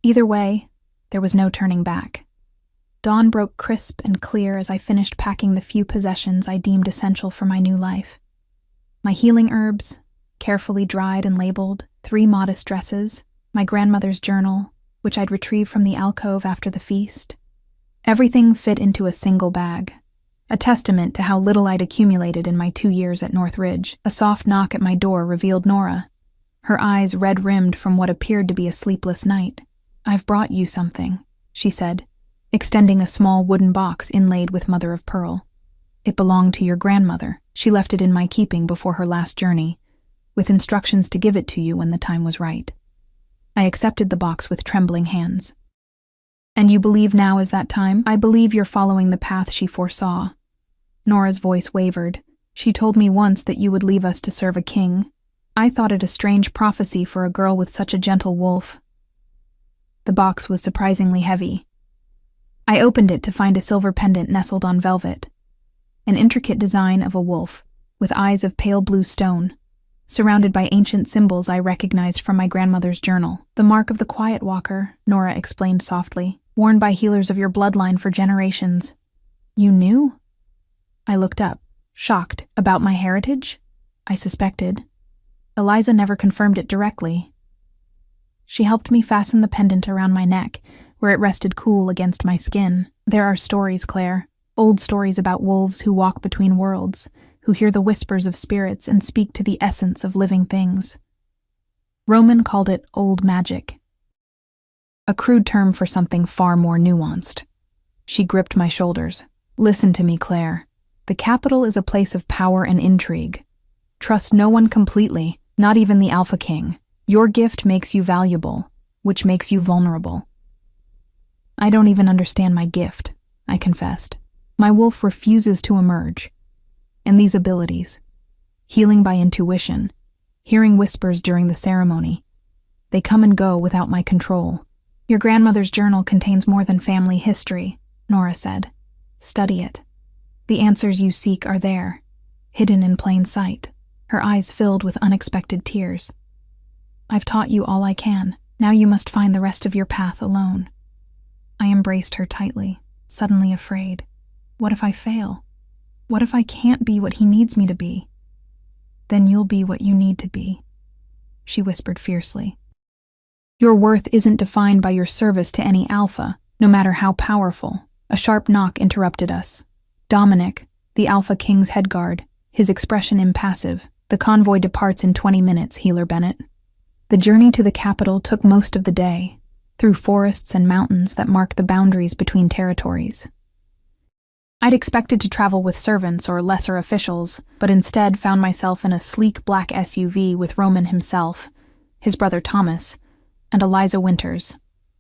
Either way, there was no turning back. Dawn broke crisp and clear as I finished packing the few possessions I deemed essential for my new life. My healing herbs, carefully dried and labeled, 3 modest dresses, my grandmother's journal, which I'd retrieved from the alcove after the feast. Everything fit into a single bag, a testament to how little I'd accumulated in my 2 years at Northridge. A soft knock at my door revealed Nora, her eyes red-rimmed from what appeared to be a sleepless night. "I've brought you something," she said, extending a small wooden box inlaid with mother of pearl. "It belonged to your grandmother. She left it in my keeping before her last journey, with instructions to give it to you when the time was right." I accepted the box with trembling hands. "And you believe now is that time?" "I believe you're following the path she foresaw." Nora's voice wavered. "She told me once that you would leave us to serve a king. I thought it a strange prophecy for a girl with such a gentle wolf." The box was surprisingly heavy. I opened it to find a silver pendant nestled on velvet, an intricate design of a wolf, with eyes of pale blue stone, surrounded by ancient symbols I recognized from my grandmother's journal. "The mark of the Quiet Walker," Nora explained softly, "worn by healers of your bloodline for generations." "You knew?" I looked up, shocked. "About my heritage?" I suspected. Eliza never confirmed it directly. She helped me fasten the pendant around my neck, where it rested cool against my skin. "There are stories, Claire, old stories about wolves who walk between worlds, who hear the whispers of spirits and speak to the essence of living things. Roman called it old magic, a crude term for something far more nuanced." She gripped my shoulders. "Listen to me, Claire. The capital is a place of power and intrigue. Trust no one completely, not even the Alpha King. Your gift makes you valuable, which makes you vulnerable." "I don't even understand my gift," I confessed. "My wolf refuses to emerge. And these abilities, healing by intuition, hearing whispers during the ceremony, they come and go without my control." "Your grandmother's journal contains more than family history," Nora said. "Study it. The answers you seek are there, hidden in plain sight." Her eyes filled with unexpected tears. "I've taught you all I can. Now you must find the rest of your path alone." I embraced her tightly, suddenly afraid. What if I fail? What if I can't be what he needs me to be? "Then you'll be what you need to be," she whispered fiercely. "Your worth isn't defined by your service to any alpha, no matter how powerful." A sharp knock interrupted us. Dominic, the Alpha King's head guard, his expression impassive. "The convoy departs in 20 minutes, Healer Bennett." The journey to the capital took most of the day, through forests and mountains that mark the boundaries between territories. I'd expected to travel with servants or lesser officials, but instead found myself in a sleek black SUV with Roman himself, his brother Thomas, and Eliza Winters.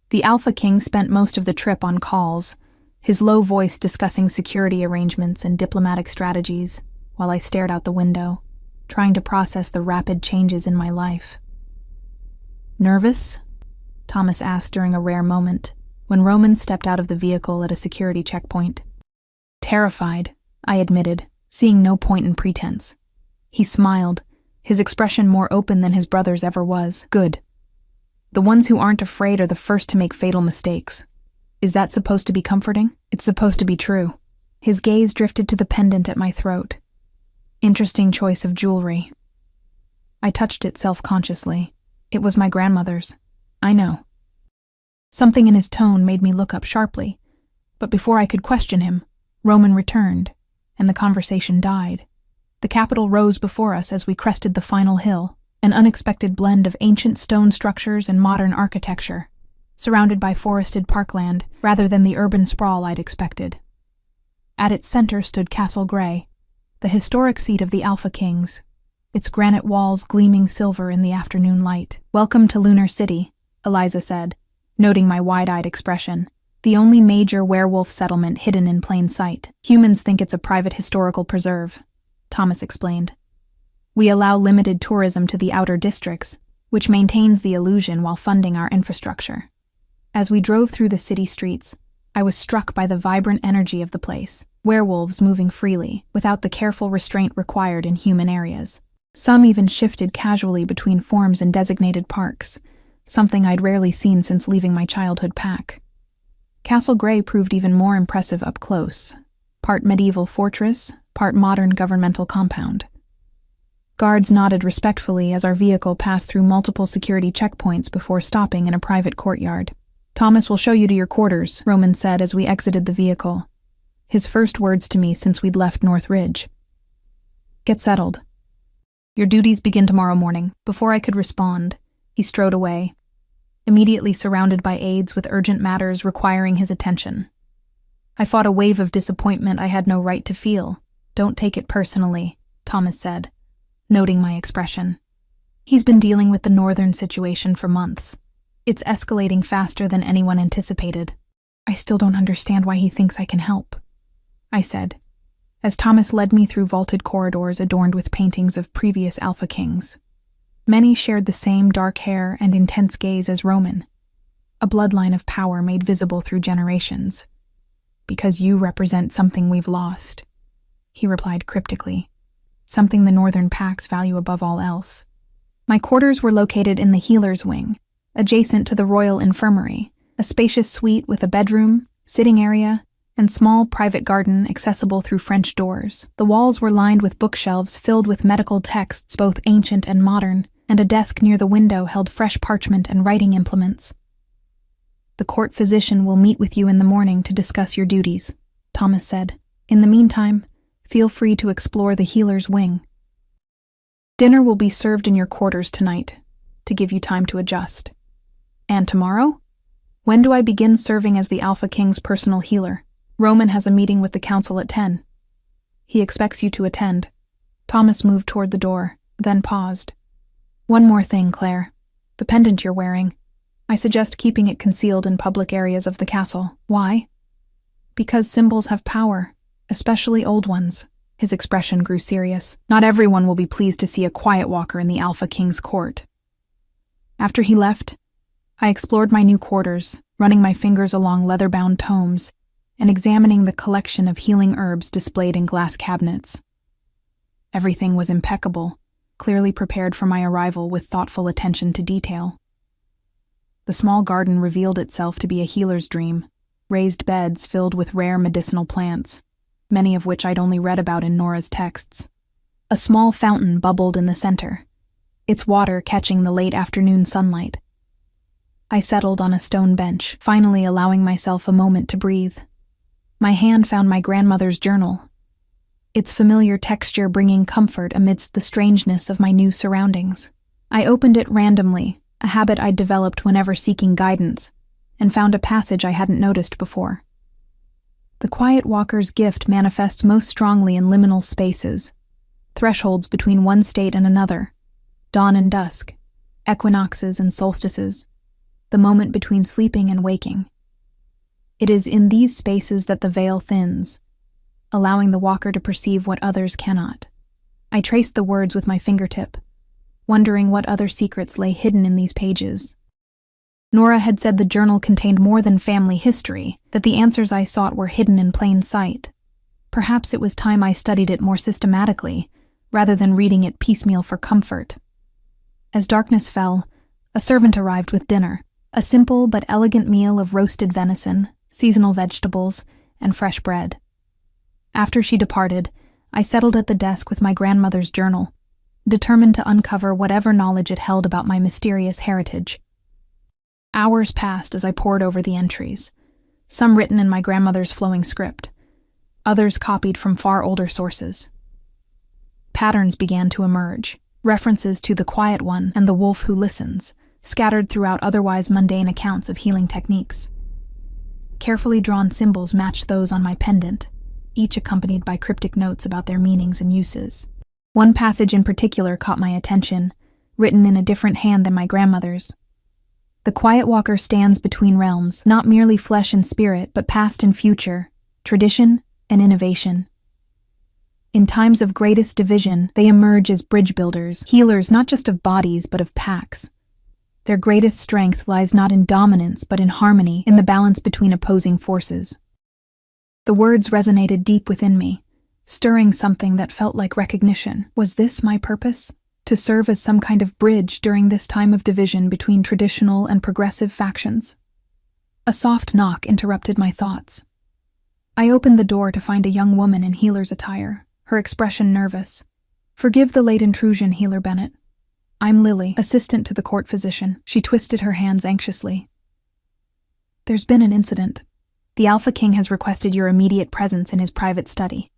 The Alpha King spent most of the trip on calls, his low voice discussing security arrangements and diplomatic strategies, while I stared out the window, trying to process the rapid changes in my life. "Nervous?" Thomas asked during a rare moment, when Roman stepped out of the vehicle at a security checkpoint. "Terrified," I admitted, seeing no point in pretense. He smiled, his expression more open than his brother's ever was. Good. The ones who aren't afraid are the first to make fatal mistakes. Is that supposed to be comforting? It's supposed to be true. His gaze drifted to the pendant at my throat. Interesting choice of jewelry. I touched it self-consciously. It was my grandmother's. I know. Something in his tone made me look up sharply, but before I could question him, Roman returned, and the conversation died. The capital rose before us as we crested the final hill, an unexpected blend of ancient stone structures and modern architecture, surrounded by forested parkland rather than the urban sprawl I'd expected. At its center stood Castle Grey, the historic seat of the Alpha Kings, its granite walls gleaming silver in the afternoon light. "Welcome to Lunar City," Eliza said, noting my wide-eyed expression. "The only major werewolf settlement hidden in plain sight. Humans think it's a private historical preserve," Thomas explained. "We allow limited tourism to the outer districts, which maintains the illusion while funding our infrastructure." As we drove through the city streets, I was struck by the vibrant energy of the place, werewolves moving freely, without the careful restraint required in human areas. Some even shifted casually between forms in designated parks, something I'd rarely seen since leaving my childhood pack. Castle Grey proved even more impressive up close, part medieval fortress, part modern governmental compound. Guards nodded respectfully as our vehicle passed through multiple security checkpoints before stopping in a private courtyard. "Thomas will show you to your quarters," Roman said as we exited the vehicle. His first words to me since we'd left North Ridge. "Get settled. Your duties begin tomorrow morning." Before I could respond, he strode away, immediately surrounded by aides with urgent matters requiring his attention. I fought a wave of disappointment I had no right to feel. "Don't take it personally," Thomas said, noting my expression. "He's been dealing with the northern situation for months. It's escalating faster than anyone anticipated. I still don't understand why he thinks I can help," I said, as Thomas led me through vaulted corridors adorned with paintings of previous Alpha Kings. Many shared the same dark hair and intense gaze as Roman, a bloodline of power made visible through generations. "Because you represent something we've lost," he replied cryptically, "something the northern packs value above all else." My quarters were located in the healer's wing, adjacent to the Royal Infirmary, a spacious suite with a bedroom, sitting area, and small private garden accessible through French doors. The walls were lined with bookshelves filled with medical texts, both ancient and modern, and a desk near the window held fresh parchment and writing implements. "The court physician will meet with you in the morning to discuss your duties," Thomas said. "In the meantime, feel free to explore the healer's wing. Dinner will be served in your quarters tonight, to give you time to adjust. And tomorrow? When do I begin serving as the Alpha King's personal healer? Roman has a meeting with the council at 10. He expects you to attend." Thomas moved toward the door, then paused. "One more thing, Claire. The pendant you're wearing. I suggest keeping it concealed in public areas of the castle. Why? Because symbols have power, especially old ones." His expression grew serious. "Not everyone will be pleased to see a quiet walker in the Alpha King's court." After he left, I explored my new quarters, running my fingers along leather-bound tomes and examining the collection of healing herbs displayed in glass cabinets. Everything was impeccable, clearly prepared for my arrival with thoughtful attention to detail. The small garden revealed itself to be a healer's dream, raised beds filled with rare medicinal plants, many of which I'd only read about in Nora's texts. A small fountain bubbled in the center, its water catching the late afternoon sunlight. I settled on a stone bench, finally allowing myself a moment to breathe. My hand found my grandmother's journal, its familiar texture bringing comfort amidst the strangeness of my new surroundings. I opened it randomly, a habit I'd developed whenever seeking guidance, and found a passage I hadn't noticed before. "The quiet walker's gift manifests most strongly in liminal spaces, thresholds between one state and another, dawn and dusk, equinoxes and solstices, the moment between sleeping and waking. It is in these spaces that the veil thins, allowing the walker to perceive what others cannot." I traced the words with my fingertip, wondering what other secrets lay hidden in these pages. Nora had said the journal contained more than family history, that the answers I sought were hidden in plain sight. Perhaps it was time I studied it more systematically, rather than reading it piecemeal for comfort. As darkness fell, a servant arrived with dinner, a simple but elegant meal of roasted venison, seasonal vegetables, and fresh bread. After she departed, I settled at the desk with my grandmother's journal, determined to uncover whatever knowledge it held about my mysterious heritage. Hours passed as I pored over the entries, some written in my grandmother's flowing script, others copied from far older sources. Patterns began to emerge, references to the Quiet One and the Wolf Who Listens, scattered throughout otherwise mundane accounts of healing techniques. Carefully drawn symbols matched those on my pendant, each accompanied by cryptic notes about their meanings and uses. One passage in particular caught my attention, written in a different hand than my grandmother's. The Quiet Walker stands between realms, not merely flesh and spirit, but past and future, tradition and innovation. In times of greatest division, they emerge as bridge builders, healers not just of bodies but of packs. Their greatest strength lies not in dominance but in harmony, in the balance between opposing forces. The words resonated deep within me, stirring something that felt like recognition. Was this my purpose? To serve as some kind of bridge during this time of division between traditional and progressive factions? A soft knock interrupted my thoughts. I opened the door to find a young woman in healer's attire, her expression nervous. "Forgive the late intrusion, Healer Bennett. I'm Lily, assistant to the court physician." She twisted her hands anxiously. "There's been an incident. The Alpha King has requested your immediate presence in his private study."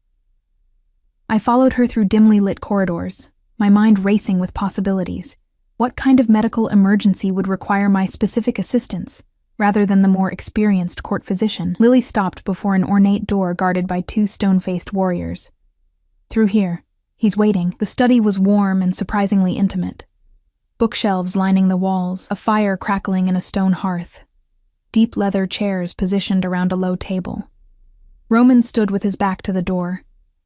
I followed her through dimly lit corridors, my mind racing with possibilities. What kind of medical emergency would require my specific assistance, rather than the more experienced court physician? Lily stopped before an ornate door guarded by two stone-faced warriors. "Through here. He's waiting." The study was warm and surprisingly intimate. Bookshelves lining the walls, a fire crackling in a stone hearth. Deep leather chairs positioned around a low table. Roman stood with his back to the door,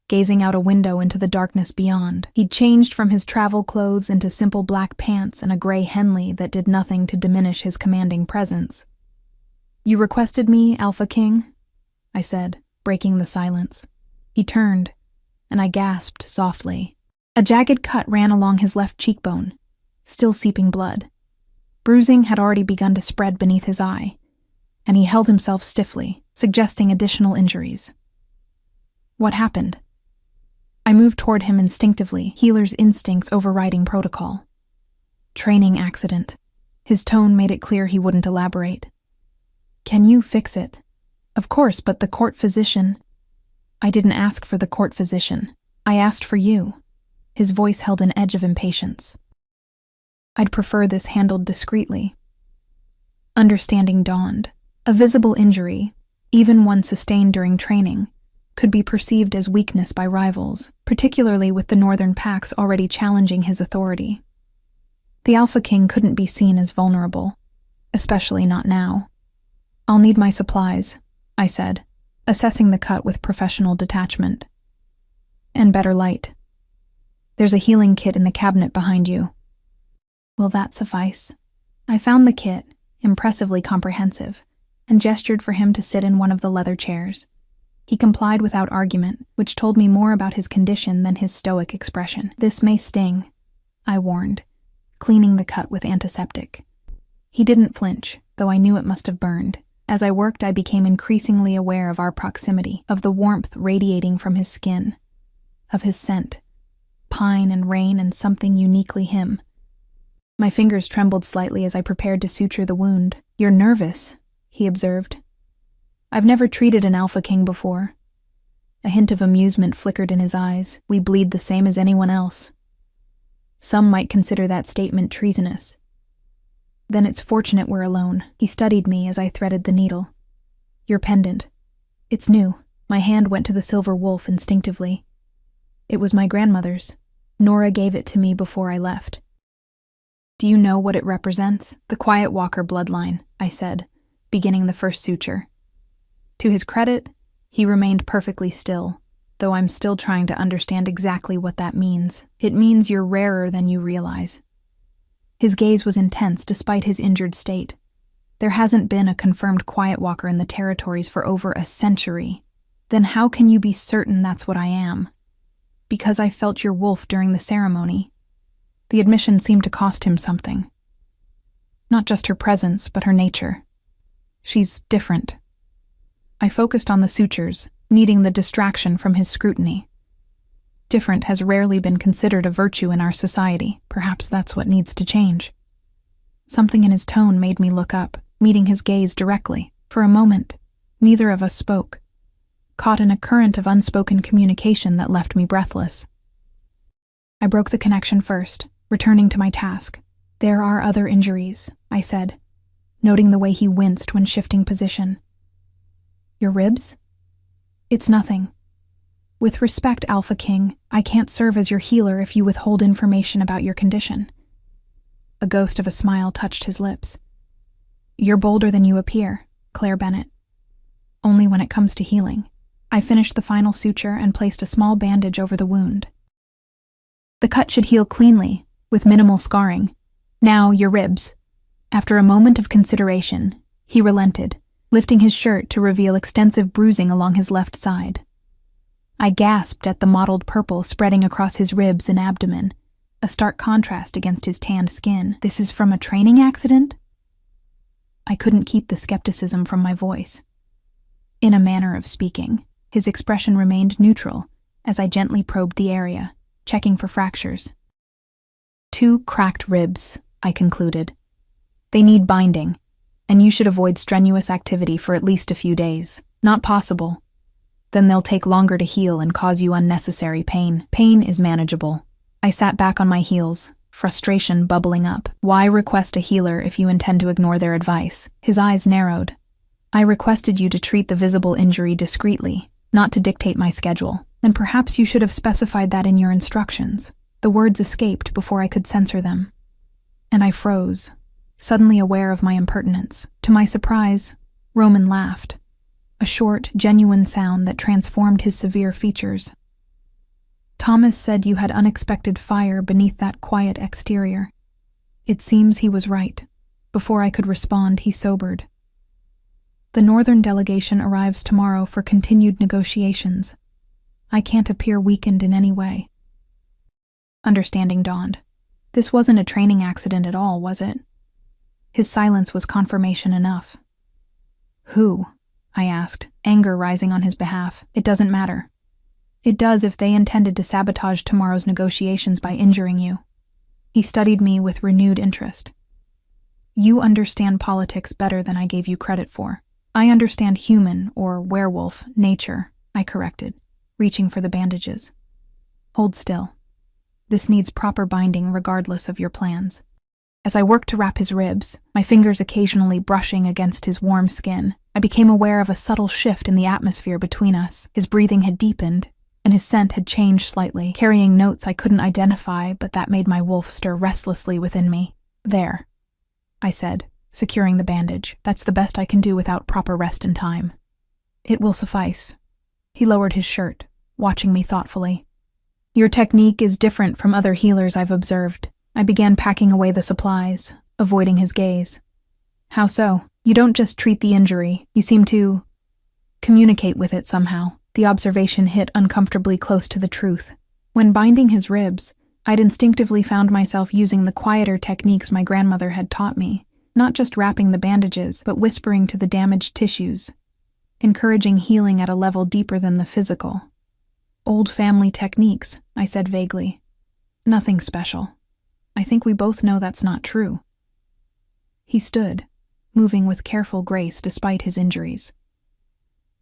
gazing out a window into the darkness beyond. He'd changed from his travel clothes into simple black pants and a gray Henley that did nothing to diminish his commanding presence. "You requested me, Alpha King?" I said, breaking the silence. He turned, and I gasped softly. A jagged cut ran along his left cheekbone, still seeping blood. Bruising had already begun to spread beneath his eye, and he held himself stiffly, suggesting additional injuries. "What happened?" I moved toward him instinctively, healer's instincts overriding protocol. "Training accident." His tone made it clear he wouldn't elaborate. "Can you fix it?" "Of course, but the court physician—" "I didn't ask for the court physician. I asked for you." His voice held an edge of impatience. "I'd prefer this handled discreetly." Understanding dawned. A visible injury, even one sustained during training, could be perceived as weakness by rivals, particularly with the northern packs already challenging his authority. The Alpha King couldn't be seen as vulnerable, especially not now. "I'll need my supplies," I said, assessing the cut with professional detachment. "And better light. There's a healing kit in the cabinet behind you." "Will that suffice?" I found the kit, impressively comprehensive, and gestured for him to sit in one of the leather chairs. He complied without argument, which told me more about his condition than his stoic expression. "This may sting," I warned, cleaning the cut with antiseptic. He didn't flinch, though I knew it must have burned. As I worked, I became increasingly aware of our proximity, of the warmth radiating from his skin, of his scent, pine and rain and something uniquely him. My fingers trembled slightly as I prepared to suture the wound. "You're nervous," he observed. "I've never treated an Alpha King before." A hint of amusement flickered in his eyes. "We bleed the same as anyone else." Some might consider that statement treasonous. "Then it's fortunate we're alone." He studied me as I threaded the needle. "Your pendant. It's new." My hand went to the silver wolf instinctively. It was my grandmother's. Nora gave it to me before I left. "Do you know what it represents?" "The Quiet Walker bloodline," I said, beginning the first suture. To his credit, he remained perfectly still, though I'm still trying to understand exactly what that means. "It means you're rarer than you realize." His gaze was intense despite his injured state. "There hasn't been a confirmed Quiet Walker in the territories for over a century. Then how can you be certain that's what I am? Because I felt your wolf during the ceremony. The admission seemed to cost him something. Not just her presence, but her nature. She's different. I focused on the sutures, needing the distraction from his scrutiny. Different has rarely been considered a virtue in our society. Perhaps that's what needs to change. Something in his tone made me look up, meeting his gaze directly. For a moment, neither of us spoke, caught in a current of unspoken communication that left me breathless. I broke the connection first, returning to my task. "There are other injuries," I said, noting the way he winced when shifting position. "Your ribs?" "It's nothing. With respect, Alpha King, I can't serve as your healer if you withhold information about your condition." A ghost of a smile touched his lips. "You're bolder than you appear, Claire Bennett. Only when it comes to healing." I finished the final suture and placed a small bandage over the wound. "The cut should heal cleanly, with minimal scarring. Now, your ribs." After a moment of consideration, he relented, lifting his shirt to reveal extensive bruising along his left side. I gasped at the mottled purple spreading across his ribs and abdomen, a stark contrast against his tanned skin. "This is from a training accident?" I couldn't keep the skepticism from my voice. In a manner of speaking, his expression remained neutral as I gently probed the area, checking for fractures. "2 cracked ribs," I concluded. "They need binding, and you should avoid strenuous activity for at least a few days. Not possible. Then they'll take longer to heal and cause you unnecessary pain. Pain is manageable." I sat back on my heels, frustration bubbling up. "Why request a healer if you intend to ignore their advice?" His eyes narrowed. "I requested you to treat the visible injury discreetly, not to dictate my schedule. Then perhaps you should have specified that in your instructions." The words escaped before I could censor them. And I froze, suddenly aware of my impertinence. To my surprise, Roman laughed, a short, genuine sound that transformed his severe features. "Thomas said you had unexpected fire beneath that quiet exterior." It seems he was right. Before I could respond, he sobered. "The Northern delegation arrives tomorrow for continued negotiations. I can't appear weakened in any way." Understanding dawned. This wasn't a training accident at all, was it? His silence was confirmation enough. "Who?" I asked, anger rising on his behalf. "It doesn't matter." "It does if they intended to sabotage tomorrow's negotiations by injuring you." He studied me with renewed interest. "You understand politics better than I gave you credit for." "I understand human, or werewolf, nature," I corrected, reaching for the bandages. "Hold still. This needs proper binding regardless of your plans." As I worked to wrap his ribs, my fingers occasionally brushing against his warm skin, I became aware of a subtle shift in the atmosphere between us. His breathing had deepened, and his scent had changed slightly, carrying notes I couldn't identify, but that made my wolf stir restlessly within me. "There," I said, securing the bandage. "That's the best I can do without proper rest and time." "It will suffice." He lowered his shirt, watching me thoughtfully. "Your technique is different from other healers I've observed." I began packing away the supplies, avoiding his gaze. "How so?" "You don't just treat the injury, you seem to communicate with it somehow." The observation hit uncomfortably close to the truth. When binding his ribs, I'd instinctively found myself using the quieter techniques my grandmother had taught me, not just wrapping the bandages, but whispering to the damaged tissues, encouraging healing at a level deeper than the physical. "Old family techniques," I said vaguely. "Nothing special. I think we both know that's not true." He stood, moving with careful grace despite his injuries.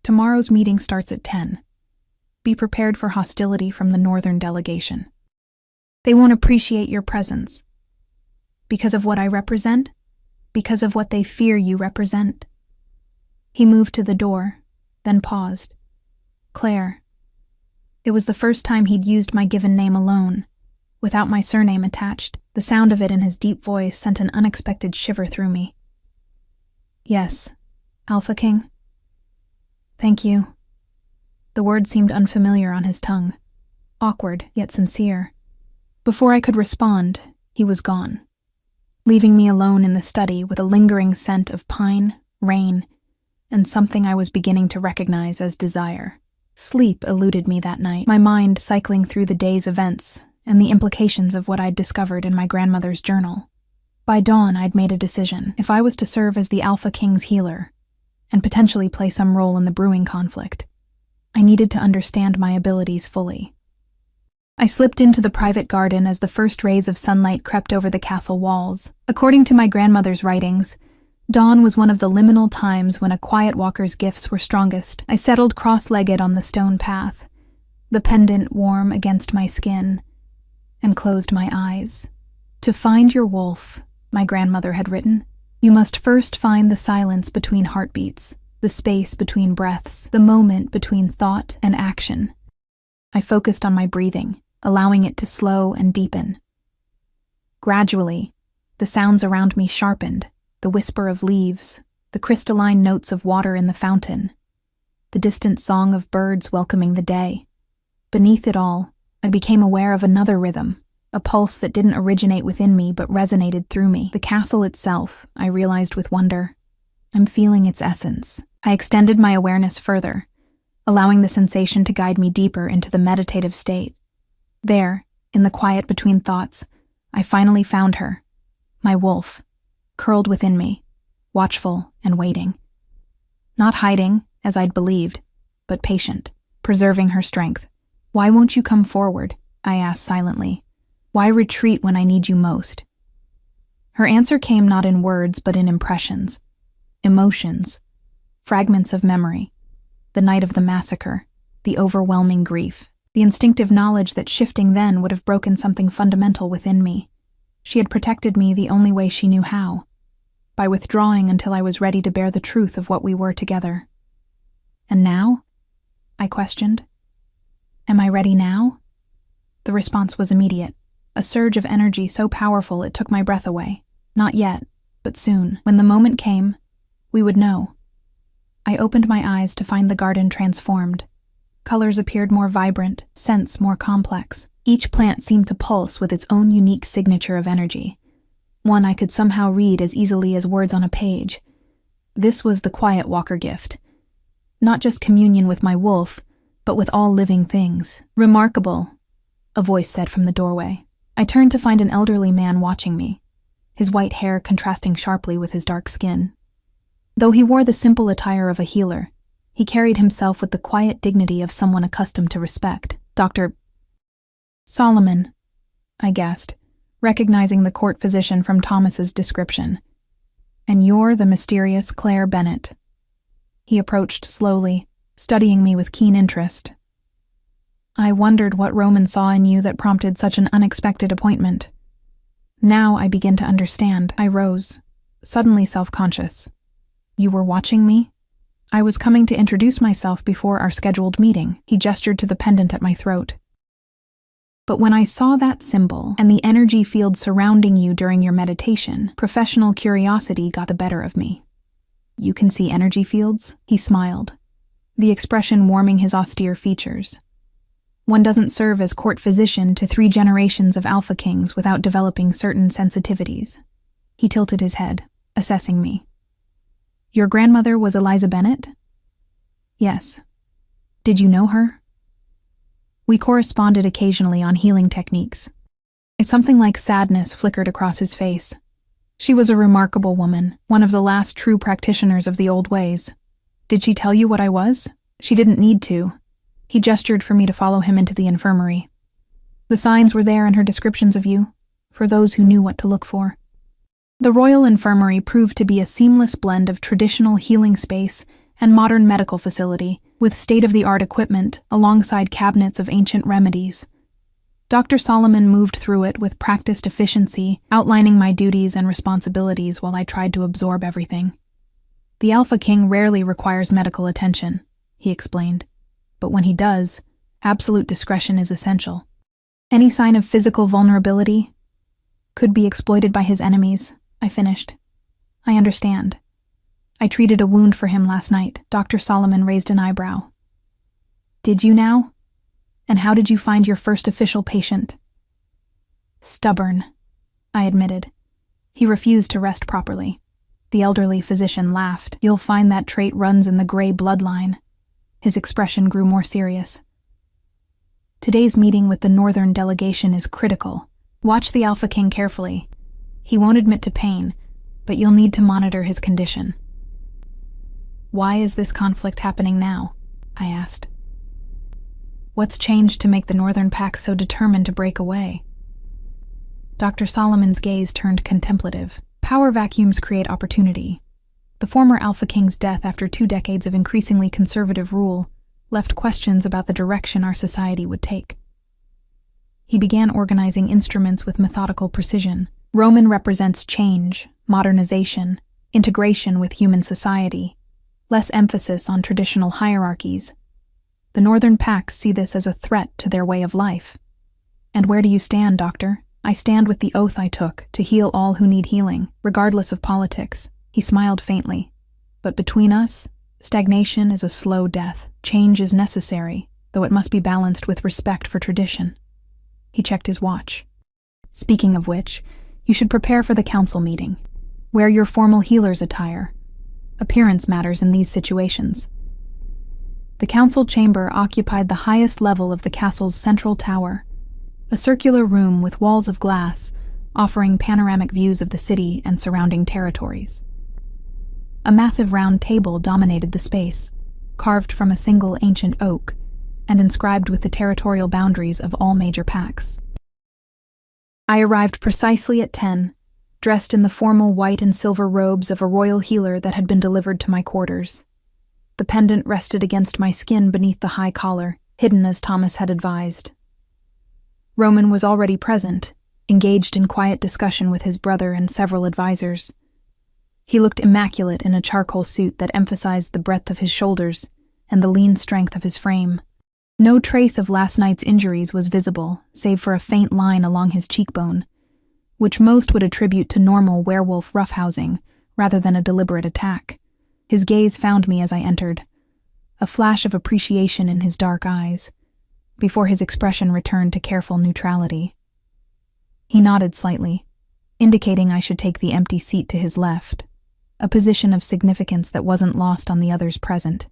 "Tomorrow's meeting starts at 10. Be prepared for hostility from the Northern delegation. They won't appreciate your presence. Because of what I represent? Because of what they fear you represent?" He moved to the door, then paused. "Claire." It was the first time he'd used my given name alone, without my surname attached. The sound of it in his deep voice sent an unexpected shiver through me. "Yes, Alpha King?" "Thank you." The word seemed unfamiliar on his tongue, awkward yet sincere. Before I could respond, he was gone, leaving me alone in the study with a lingering scent of pine, rain, and something I was beginning to recognize as desire. Sleep eluded me that night, my mind cycling through the day's events and the implications of what I'd discovered in my grandmother's journal. By dawn, I'd made a decision. If I was to serve as the Alpha King's healer, and potentially play some role in the brewing conflict, I needed to understand my abilities fully. I slipped into the private garden as the first rays of sunlight crept over the castle walls. According to my grandmother's writings, dawn was one of the liminal times when a quiet walker's gifts were strongest. I settled cross-legged on the stone path, the pendant warm against my skin, and closed my eyes. To find your wolf, my grandmother had written, you must first find the silence between heartbeats, the space between breaths, the moment between thought and action. I focused on my breathing, allowing it to slow and deepen. Gradually, the sounds around me sharpened, the whisper of leaves, the crystalline notes of water in the fountain, the distant song of birds welcoming the day. Beneath it all, I became aware of another rhythm, a pulse that didn't originate within me but resonated through me. The castle itself, I realized with wonder. I'm feeling its essence. I extended my awareness further, allowing the sensation to guide me deeper into the meditative state. There, in the quiet between thoughts, I finally found her, my wolf, curled within me, watchful and waiting. Not hiding, as I'd believed, but patient, preserving her strength. Why won't you come forward? I asked silently. Why retreat when I need you most? Her answer came not in words but in impressions, emotions, fragments of memory, the night of the massacre, the overwhelming grief, the instinctive knowledge that shifting then would have broken something fundamental within me. She had protected me the only way she knew how, by withdrawing until I was ready to bear the truth of what we were together. And now? I questioned. Am I ready now? The response was immediate, a surge of energy so powerful it took my breath away. Not yet, but soon. When the moment came, we would know. I opened my eyes to find the garden transformed. Colors appeared more vibrant, scents more complex. Each plant seemed to pulse with its own unique signature of energy, one I could somehow read as easily as words on a page. This was the Quiet Walker gift. Not just communion with my wolf, but with all living things. Remarkable, a voice said from the doorway. I turned to find an elderly man watching me, his white hair contrasting sharply with his dark skin. Though he wore the simple attire of a healer, he carried himself with the quiet dignity of someone accustomed to respect. Dr. Solomon, I guessed, recognizing the court physician from Thomas's description. And you're the mysterious Claire Bennett. He approached slowly, studying me with keen interest. I wondered what Roman saw in you that prompted such an unexpected appointment. Now I begin to understand. I rose, suddenly self-conscious. You were watching me? I was coming to introduce myself before our scheduled meeting. He gestured to the pendant at my throat. But when I saw that symbol and the energy field surrounding you during your meditation, professional curiosity got the better of me. You can see energy fields? He smiled, the expression warming his austere features. One doesn't serve as court physician to 3 generations of Alpha Kings without developing certain sensitivities. He tilted his head, assessing me. Your grandmother was Eliza Bennett? Yes. Did you know her? We corresponded occasionally on healing techniques. Something like sadness flickered across his face. She was a remarkable woman, one of the last true practitioners of the old ways. Did she tell you what I was? She didn't need to. He gestured for me to follow him into the infirmary. The signs were there in her descriptions of you, for those who knew what to look for. The Royal Infirmary proved to be a seamless blend of traditional healing space and modern medical facility, with state-of-the-art equipment alongside cabinets of ancient remedies. Dr. Solomon moved through it with practiced efficiency, outlining my duties and responsibilities while I tried to absorb everything. The Alpha King rarely requires medical attention, he explained, but when he does, absolute discretion is essential. Any sign of physical vulnerability could be exploited by his enemies, I finished. I understand. I treated a wound for him last night. Dr. Solomon raised an eyebrow. Did you now? And how did you find your first official patient? Stubborn, I admitted. He refused to rest properly. The elderly physician laughed. You'll find that trait runs in the gray bloodline. His expression grew more serious. Today's meeting with the Northern delegation is critical. Watch the Alpha King carefully. He won't admit to pain, but you'll need to monitor his condition. Why is this conflict happening now? I asked. What's changed to make the Northern Pack so determined to break away? Dr. Solomon's gaze turned contemplative. Power vacuums create opportunity. The former Alpha King's death after 2 decades of increasingly conservative rule left questions about the direction our society would take. He began organizing instruments with methodical precision. Roman represents change, modernization, integration with human society, less emphasis on traditional hierarchies. The Northern Packs see this as a threat to their way of life. And where do you stand, Doctor? I stand with the oath I took to heal all who need healing, regardless of politics. He smiled faintly. But between us, stagnation is a slow death. Change is necessary, though it must be balanced with respect for tradition. He checked his watch. Speaking of which, you should prepare for the council meeting. Wear your formal healer's attire. Appearance matters in these situations. The council chamber occupied the highest level of the castle's central tower, a circular room with walls of glass offering panoramic views of the city and surrounding territories. A massive round table dominated the space, carved from a single ancient oak and inscribed with the territorial boundaries of all major packs. I arrived precisely at 10, dressed in the formal white and silver robes of a royal healer that had been delivered to my quarters. The pendant rested against my skin beneath the high collar, hidden as Thomas had advised. Roman was already present, engaged in quiet discussion with his brother and several advisors. He looked immaculate in a charcoal suit that emphasized the breadth of his shoulders and the lean strength of his frame. No trace of last night's injuries was visible, save for a faint line along his cheekbone, which most would attribute to normal werewolf roughhousing rather than a deliberate attack. His gaze found me as I entered, a flash of appreciation in his dark eyes, before his expression returned to careful neutrality. He nodded slightly, indicating I should take the empty seat to his left, a position of significance that wasn't lost on the others present,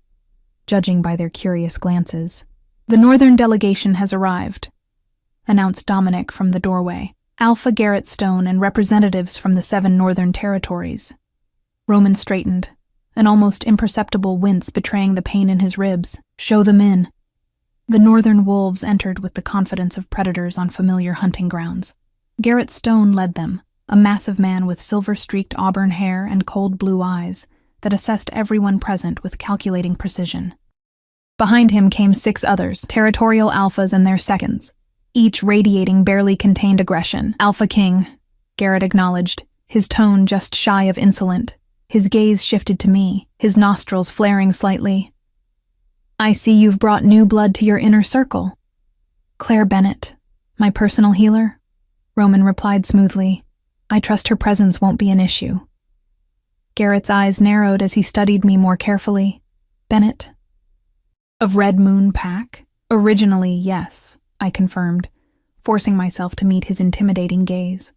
judging by their curious glances. "The Northern delegation has arrived," announced Dominic from the doorway. "Alpha Garrett Stone and representatives from the 7 Northern territories." Roman straightened, an almost imperceptible wince betraying the pain in his ribs. "Show them in." The Northern wolves entered with the confidence of predators on familiar hunting grounds. Garrett Stone led them, a massive man with silver-streaked auburn hair and cold blue eyes that assessed everyone present with calculating precision. Behind him came 6 others, territorial alphas and their seconds, each radiating barely contained aggression. "Alpha King," Garrett acknowledged, his tone just shy of insolent. His gaze shifted to me, his nostrils flaring slightly. "I see you've brought new blood to your inner circle." "Claire Bennett, my personal healer," Roman replied smoothly. "I trust her presence won't be an issue." Garrett's eyes narrowed as he studied me more carefully. "Bennett? Of Red Moon Pack?" "Originally, yes," I confirmed, forcing myself to meet his intimidating gaze.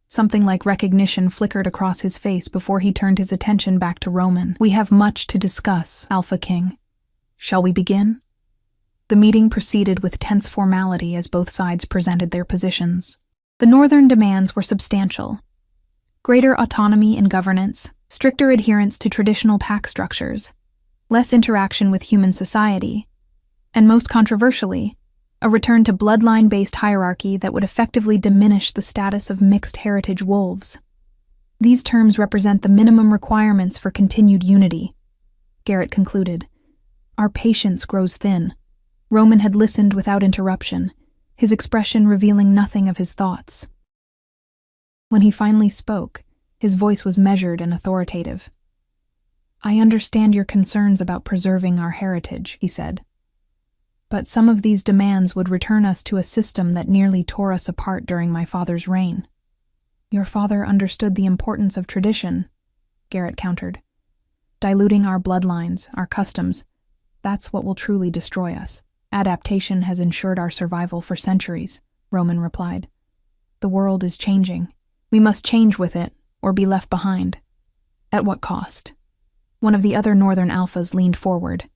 Something like recognition flickered across his face before he turned his attention back to Roman. "We have much to discuss, Alpha King. Shall we begin?" The meeting proceeded with tense formality as both sides presented their positions. The Northern demands were substantial. Greater autonomy in governance, stricter adherence to traditional pack structures, less interaction with human society, and most controversially, a return to bloodline-based hierarchy that would effectively diminish the status of mixed heritage wolves. These terms represent the minimum requirements for continued unity, Garrett concluded. Our patience grows thin. Roman had listened without interruption, his expression revealing nothing of his thoughts. When he finally spoke, his voice was measured and authoritative. "I understand your concerns about preserving our heritage," he said. "But some of these demands would return us to a system that nearly tore us apart during my father's reign." "Your father understood the importance of tradition," Garrett countered. "Diluting our bloodlines, our customs, that's what will truly destroy us. Adaptation has ensured our survival for centuries," Roman replied. "The world is changing. We must change with it, or be left behind." "At what cost?" One of the other Northern alphas leaned forward.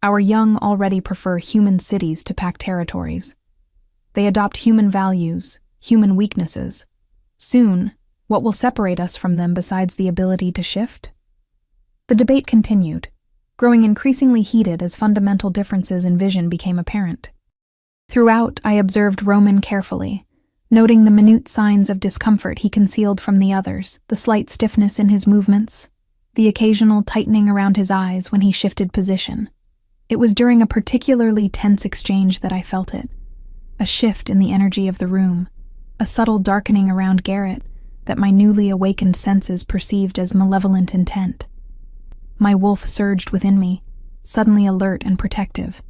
Our young already prefer human cities to packed territories. They adopt human values, human weaknesses. Soon, what will separate us from them besides the ability to shift? The debate continued, growing increasingly heated as fundamental differences in vision became apparent. Throughout, I observed Roman carefully, noting the minute signs of discomfort he concealed from the others, the slight stiffness in his movements, the occasional tightening around his eyes when he shifted position. It was during a particularly tense exchange that I felt it, a shift in the energy of the room, a subtle darkening around Garrett that my newly awakened senses perceived as malevolent intent. My wolf surged within me, suddenly alert and protective.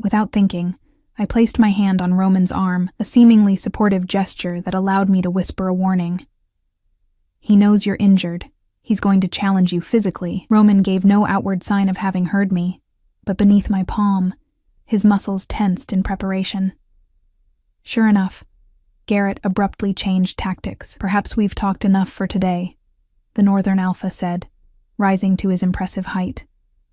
Without thinking, I placed my hand on Roman's arm, a seemingly supportive gesture that allowed me to whisper a warning. "He knows you're injured. He's going to challenge you physically." Roman gave no outward sign of having heard me, but beneath my palm, his muscles tensed in preparation. Sure enough, Garrett abruptly changed tactics. "Perhaps we've talked enough for today," the Northern Alpha said, rising to his impressive height.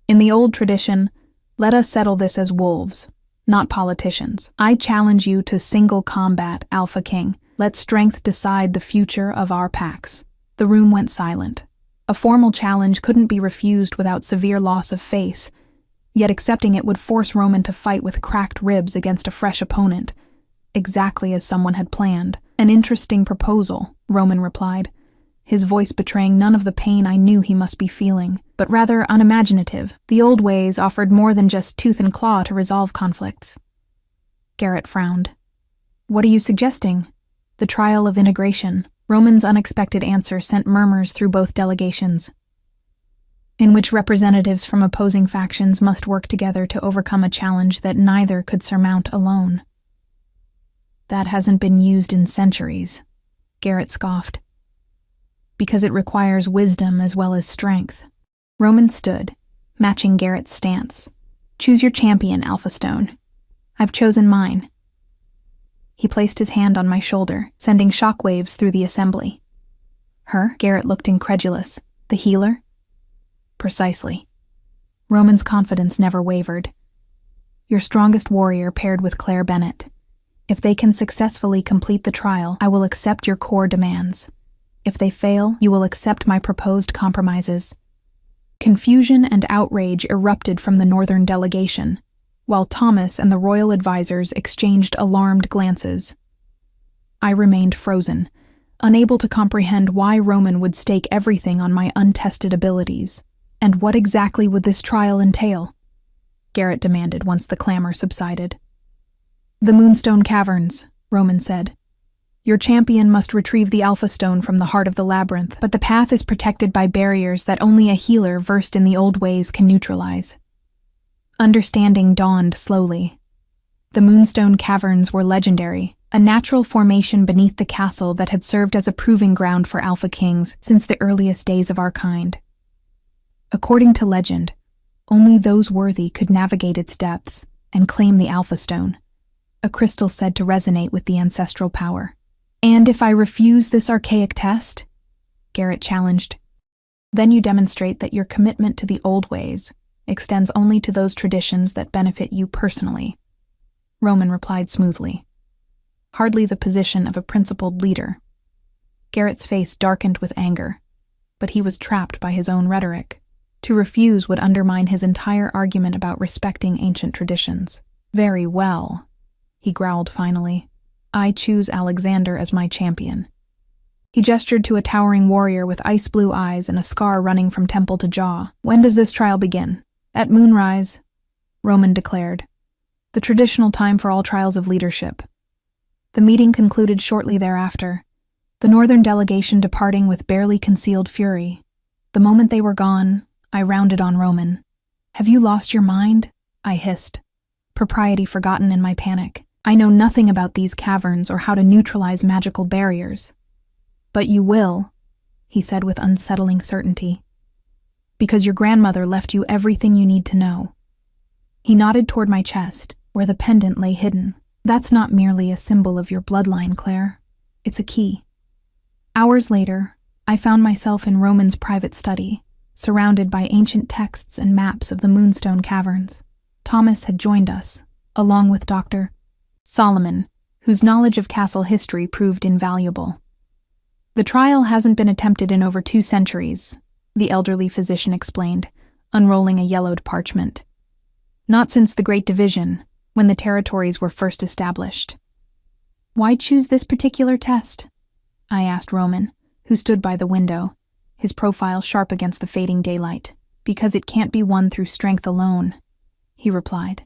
"In the old tradition, let us settle this as wolves, not politicians. I challenge you to single combat, Alpha King. Let strength decide the future of our packs." The room went silent. A formal challenge couldn't be refused without severe loss of face, yet accepting it would force Roman to fight with cracked ribs against a fresh opponent, exactly as someone had planned. "An interesting proposal," Roman replied, his voice betraying none of the pain I knew he must be feeling, but rather unimaginative. The old ways offered more than just tooth and claw to resolve conflicts. Garrett frowned. "What are you suggesting?" "The trial of integration." Roman's unexpected answer sent murmurs through both delegations, in which representatives from opposing factions must work together to overcome a challenge that neither could surmount alone. "That hasn't been used in centuries," Garrett scoffed. "Because it requires wisdom as well as strength." Roman stood, matching Garrett's stance. "Choose your champion, Alpha Stone. I've chosen mine." He placed his hand on my shoulder, sending shockwaves through the assembly. "Her?" Garrett looked incredulous. "The healer?" "Precisely." Roman's confidence never wavered. "Your strongest warrior paired with Claire Bennett. If they can successfully complete the trial, I will accept your core demands. If they fail, you will accept my proposed compromises." Confusion and outrage erupted from the Northern delegation, while Thomas and the royal advisors exchanged alarmed glances. I remained frozen, unable to comprehend why Roman would stake everything on my untested abilities. "And what exactly would this trial entail?" Garrett demanded once the clamor subsided. "The Moonstone Caverns," Roman said. "Your champion must retrieve the Alpha Stone from the heart of the labyrinth, but the path is protected by barriers that only a healer versed in the old ways can neutralize." Understanding dawned slowly. The Moonstone Caverns were legendary, a natural formation beneath the castle that had served as a proving ground for Alpha Kings since the earliest days of our kind. According to legend, only those worthy could navigate its depths and claim the Alpha Stone, a crystal said to resonate with the ancestral power. "And if I refuse this archaic test?" Garrett challenged. "Then you demonstrate that your commitment to the old ways extends only to those traditions that benefit you personally," Roman replied smoothly. Hardly the position of a principled leader. Garrett's face darkened with anger, but he was trapped by his own rhetoric. To refuse would undermine his entire argument about respecting ancient traditions. "Very well," he growled finally. "I choose Alexander as my champion." He gestured to a towering warrior with ice-blue eyes and a scar running from temple to jaw. "When does this trial begin?" "At moonrise," Roman declared, "the traditional time for all trials of leadership." The meeting concluded shortly thereafter, the Northern delegation departing with barely concealed fury. The moment they were gone, I rounded on Roman. "Have you lost your mind?" I hissed, propriety forgotten in my panic. "I know nothing about these caverns or how to neutralize magical barriers." "But you will," he said with unsettling certainty, "because your grandmother left you everything you need to know." He nodded toward my chest, where the pendant lay hidden. "That's not merely a symbol of your bloodline, Claire. It's a key." Hours later, I found myself in Roman's private study, surrounded by ancient texts and maps of the Moonstone Caverns. Thomas had joined us, along with Dr. Solomon, whose knowledge of castle history proved invaluable. The trial hasn't been attempted in over 2 centuries, the elderly physician explained, unrolling a yellowed parchment. Not since the Great Division, when the territories were first established. Why choose this particular test? I asked Roman, who stood by the window, his profile sharp against the fading daylight. Because it can't be won through strength alone, he replied.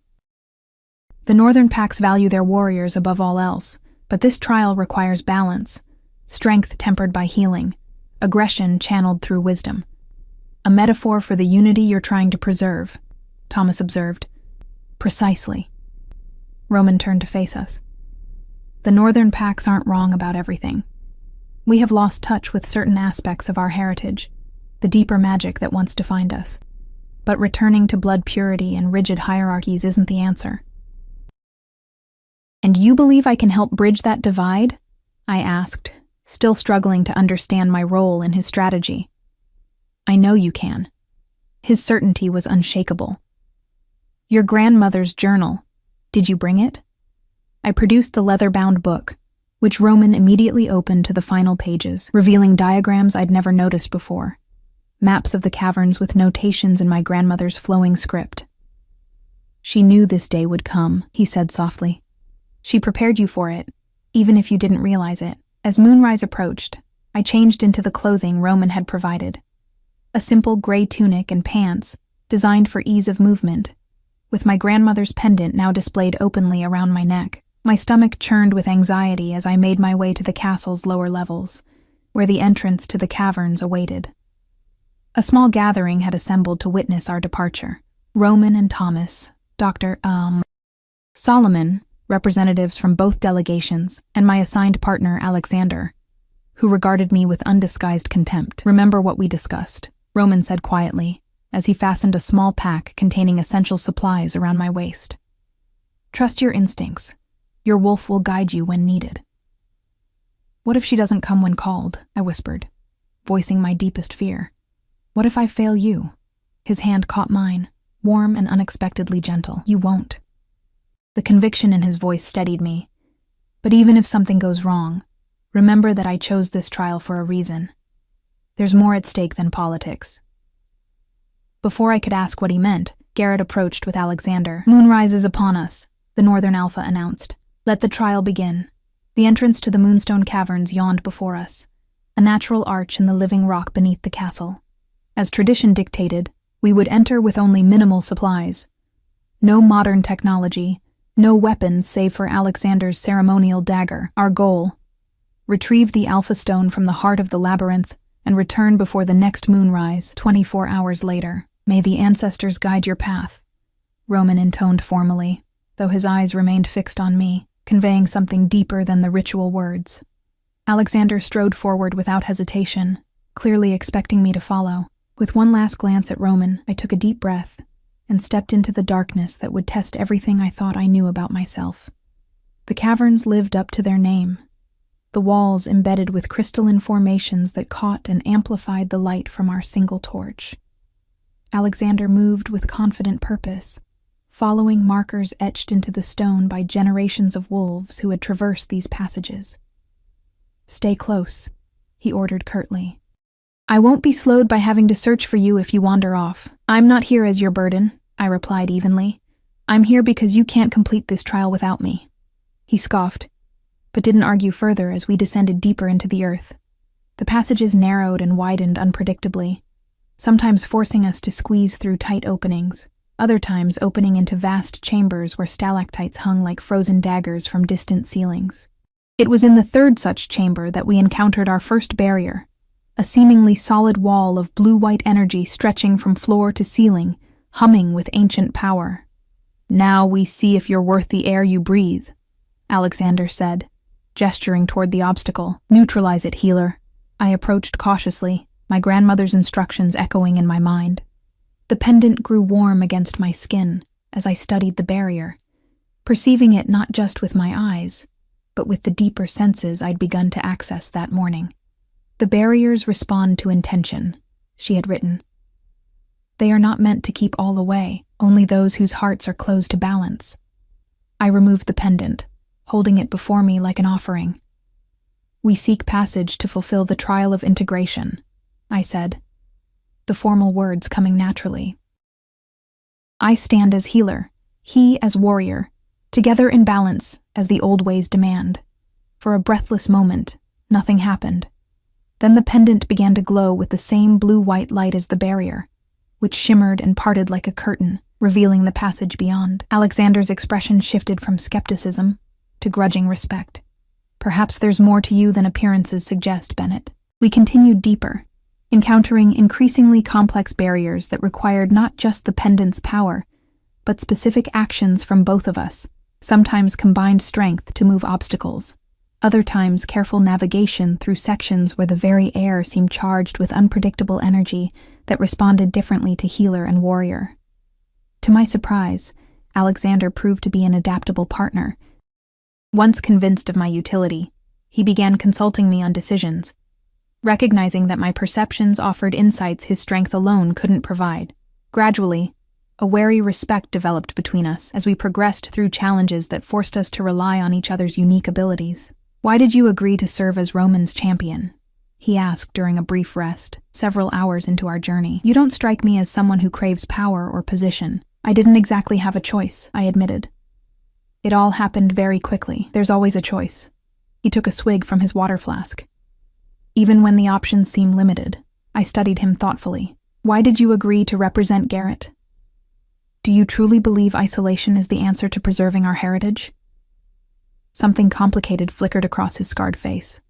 The Northern Pacts value their warriors above all else, but this trial requires balance, strength tempered by healing, aggression channeled through wisdom. A metaphor for the unity you're trying to preserve, Thomas observed. Precisely. Roman turned to face us. The Northern Pacts aren't wrong about everything. We have lost touch with certain aspects of our heritage, the deeper magic that once defined us. But returning to blood purity and rigid hierarchies isn't the answer. And you believe I can help bridge that divide? I asked, still struggling to understand my role in his strategy. I know you can. His certainty was unshakable. Your grandmother's journal. Did you bring it? I produced the leather-bound book, which Roman immediately opened to the final pages, revealing diagrams I'd never noticed before. Maps of the caverns with notations in my grandmother's flowing script. She knew this day would come, he said softly. She prepared you for it, even if you didn't realize it. As moonrise approached, I changed into the clothing Roman had provided. A simple gray tunic and pants, designed for ease of movement, with my grandmother's pendant now displayed openly around my neck. My stomach churned with anxiety as I made my way to the castle's lower levels, where the entrance to the caverns awaited. A small gathering had assembled to witness our departure. Roman and Thomas, Dr. Solomon, representatives from both delegations, and my assigned partner, Alexander, who regarded me with undisguised contempt. Remember what we discussed, Roman said quietly, as he fastened a small pack containing essential supplies around my waist. Trust your instincts. Your wolf will guide you when needed. What if she doesn't come when called? I whispered, voicing my deepest fear. What if I fail you? His hand caught mine, warm and unexpectedly gentle. You won't. The conviction in his voice steadied me. But even if something goes wrong, remember that I chose this trial for a reason. There's more at stake than politics. Before I could ask what he meant, Garrett approached with Alexander. Moonrise is upon us, the Northern Alpha announced. Let the trial begin. The entrance to the Moonstone Caverns yawned before us, a natural arch in the living rock beneath the castle. As tradition dictated, we would enter with only minimal supplies. No modern technology, no weapons save for Alexander's ceremonial dagger. Our goal: retrieve the Alpha Stone from the heart of the labyrinth and return before the next moonrise, 24 hours later. May the ancestors guide your path, Roman intoned formally, though his eyes remained fixed on me, conveying something deeper than the ritual words. Alexander strode forward without hesitation, clearly expecting me to follow. With one last glance at Roman, I took a deep breath and stepped into the darkness that would test everything I thought I knew about myself. The caverns lived up to their name, the walls embedded with crystalline formations that caught and amplified the light from our single torch. Alexander moved with confident purpose, following markers etched into the stone by generations of wolves who had traversed these passages. Stay close, he ordered curtly. I won't be slowed by having to search for you if you wander off. I'm not here as your burden, I replied evenly. I'm here because you can't complete this trial without me. He scoffed, but didn't argue further as we descended deeper into the earth. The passages narrowed and widened unpredictably, sometimes forcing us to squeeze through tight openings, other times opening into vast chambers where stalactites hung like frozen daggers from distant ceilings. It was in the third such chamber that we encountered our first barrier, a seemingly solid wall of blue-white energy stretching from floor to ceiling, humming with ancient power. Now we see if you're worth the air you breathe, Alexander said, gesturing toward the obstacle. Neutralize it, healer. I approached cautiously, my grandmother's instructions echoing in my mind. The pendant grew warm against my skin as I studied the barrier, perceiving it not just with my eyes, but with the deeper senses I'd begun to access that morning. The barriers respond to intention, she had written. They are not meant to keep all away, only those whose hearts are closed to balance. I removed the pendant, holding it before me like an offering. We seek passage to fulfill the trial of integration, I said, the formal words coming naturally. I stand as healer, he as warrior, together in balance as the old ways demand. For a breathless moment, nothing happened. Then the pendant began to glow with the same blue-white light as the barrier, which shimmered and parted like a curtain, revealing the passage beyond. Alexander's expression shifted from skepticism to grudging respect. Perhaps there's more to you than appearances suggest, Bennett. We continued deeper, encountering increasingly complex barriers that required not just the pendant's power, but specific actions from both of us, sometimes combined strength to move obstacles, other times careful navigation through sections where the very air seemed charged with unpredictable energy that responded differently to healer and warrior. To my surprise, Alexander proved to be an adaptable partner. Once convinced of my utility, he began consulting me on decisions, recognizing that my perceptions offered insights his strength alone couldn't provide. Gradually, a wary respect developed between us as we progressed through challenges that forced us to rely on each other's unique abilities. "Why did you agree to serve as Roman's champion?" he asked during a brief rest, several hours into our journey. "You don't strike me as someone who craves power or position." "I didn't exactly have a choice," I admitted. "It all happened very quickly. There's always a choice." He took a swig from his water flask. "Even when the options seem limited," I studied him thoughtfully. "Why did you agree to represent Garrett? Do you truly believe isolation is the answer to preserving our heritage?" Something complicated flickered across his scarred face.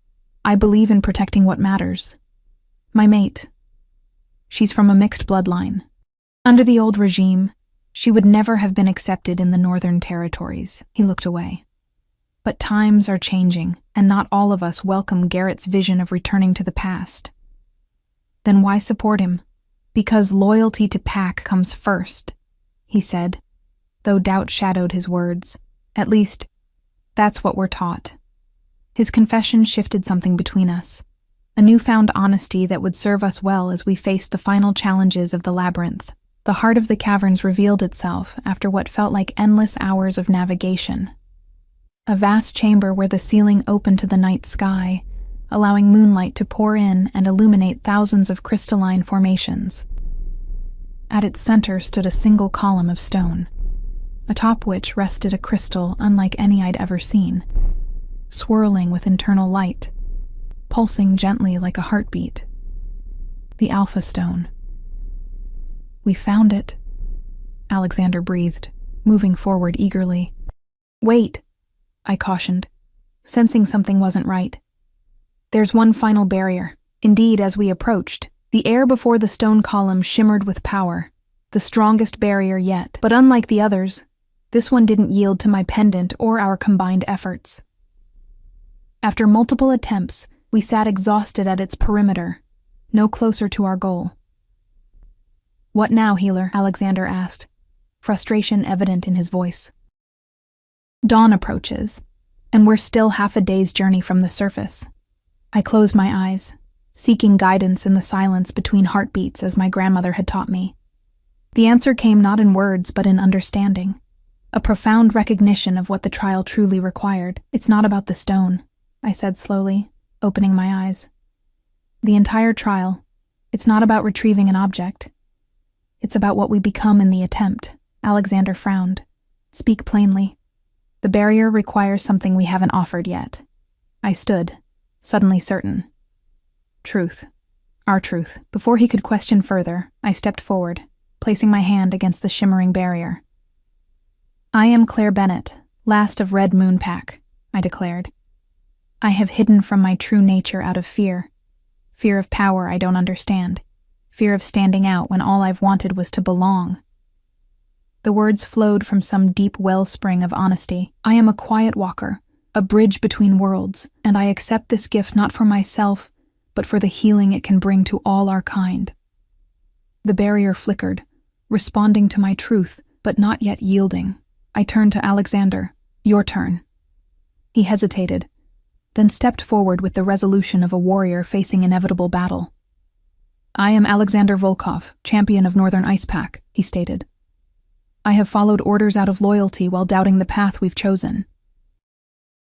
"I believe in protecting what matters. My mate. She's from a mixed bloodline. Under the old regime, she would never have been accepted in the Northern Territories." He looked away. "But times are changing, and not all of us welcome Garrett's vision of returning to the past. Then why support him? Because loyalty to Pack comes first," he said, though doubt shadowed his words. "At least, that's what we're taught." His confession shifted something between us, a newfound honesty that would serve us well as we faced the final challenges of the labyrinth. The heart of the caverns revealed itself after what felt like endless hours of navigation. A vast chamber where the ceiling opened to the night sky, allowing moonlight to pour in and illuminate thousands of crystalline formations. At its center stood a single column of stone, atop which rested a crystal unlike any I'd ever seen, swirling with internal light, pulsing gently like a heartbeat. The Alpha Stone. "We found it," Alexander breathed, moving forward eagerly. "Wait," I cautioned, sensing something wasn't right. "There's one final barrier." Indeed, as we approached, the air before the stone column shimmered with power, the strongest barrier yet. But unlike the others, this one didn't yield to my pendant or our combined efforts. After multiple attempts, we sat exhausted at its perimeter, no closer to our goal. "What now, healer?" Alexander asked, frustration evident in his voice. "Dawn approaches, and we're still half a day's journey from the surface." I closed my eyes, seeking guidance in the silence between heartbeats as my grandmother had taught me. The answer came not in words but in understanding, a profound recognition of what the trial truly required. "It's not about the stone," I said slowly, opening my eyes. "The entire trial, it's not about retrieving an object. It's about what we become in the attempt." Alexander frowned. "Speak plainly." "The barrier requires something we haven't offered yet." I stood, suddenly certain. "Truth. Our truth." Before he could question further, I stepped forward, placing my hand against the shimmering barrier. "I am Claire Bennett, last of Red Moon Pack," I declared. "I have hidden from my true nature out of fear. Fear of power I don't understand. Fear of standing out when all I've wanted was to belong." The words flowed from some deep wellspring of honesty. "I am a quiet walker, a bridge between worlds, and I accept this gift not for myself, but for the healing it can bring to all our kind." The barrier flickered, responding to my truth, but not yet yielding. I turned to Alexander. "Your turn." He hesitated, then stepped forward with the resolution of a warrior facing inevitable battle. I am Alexander Volkov, champion of Northern Ice Pack, he stated. I have followed orders out of loyalty while doubting the path we've chosen.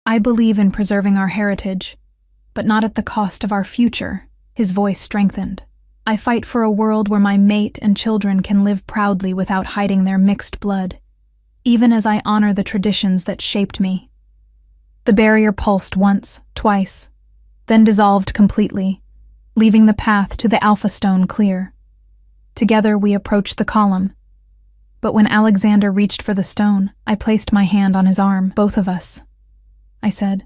I believe in preserving our heritage, but not at the cost of our future, his voice strengthened. I fight for a world where my mate and children can live proudly without hiding their mixed blood, even as I honor the traditions that shaped me. The barrier pulsed once, twice, then dissolved completely, leaving the path to the Alpha Stone clear. Together we approached the column, but when Alexander reached for the stone, I placed my hand on his arm. Both of us, I said.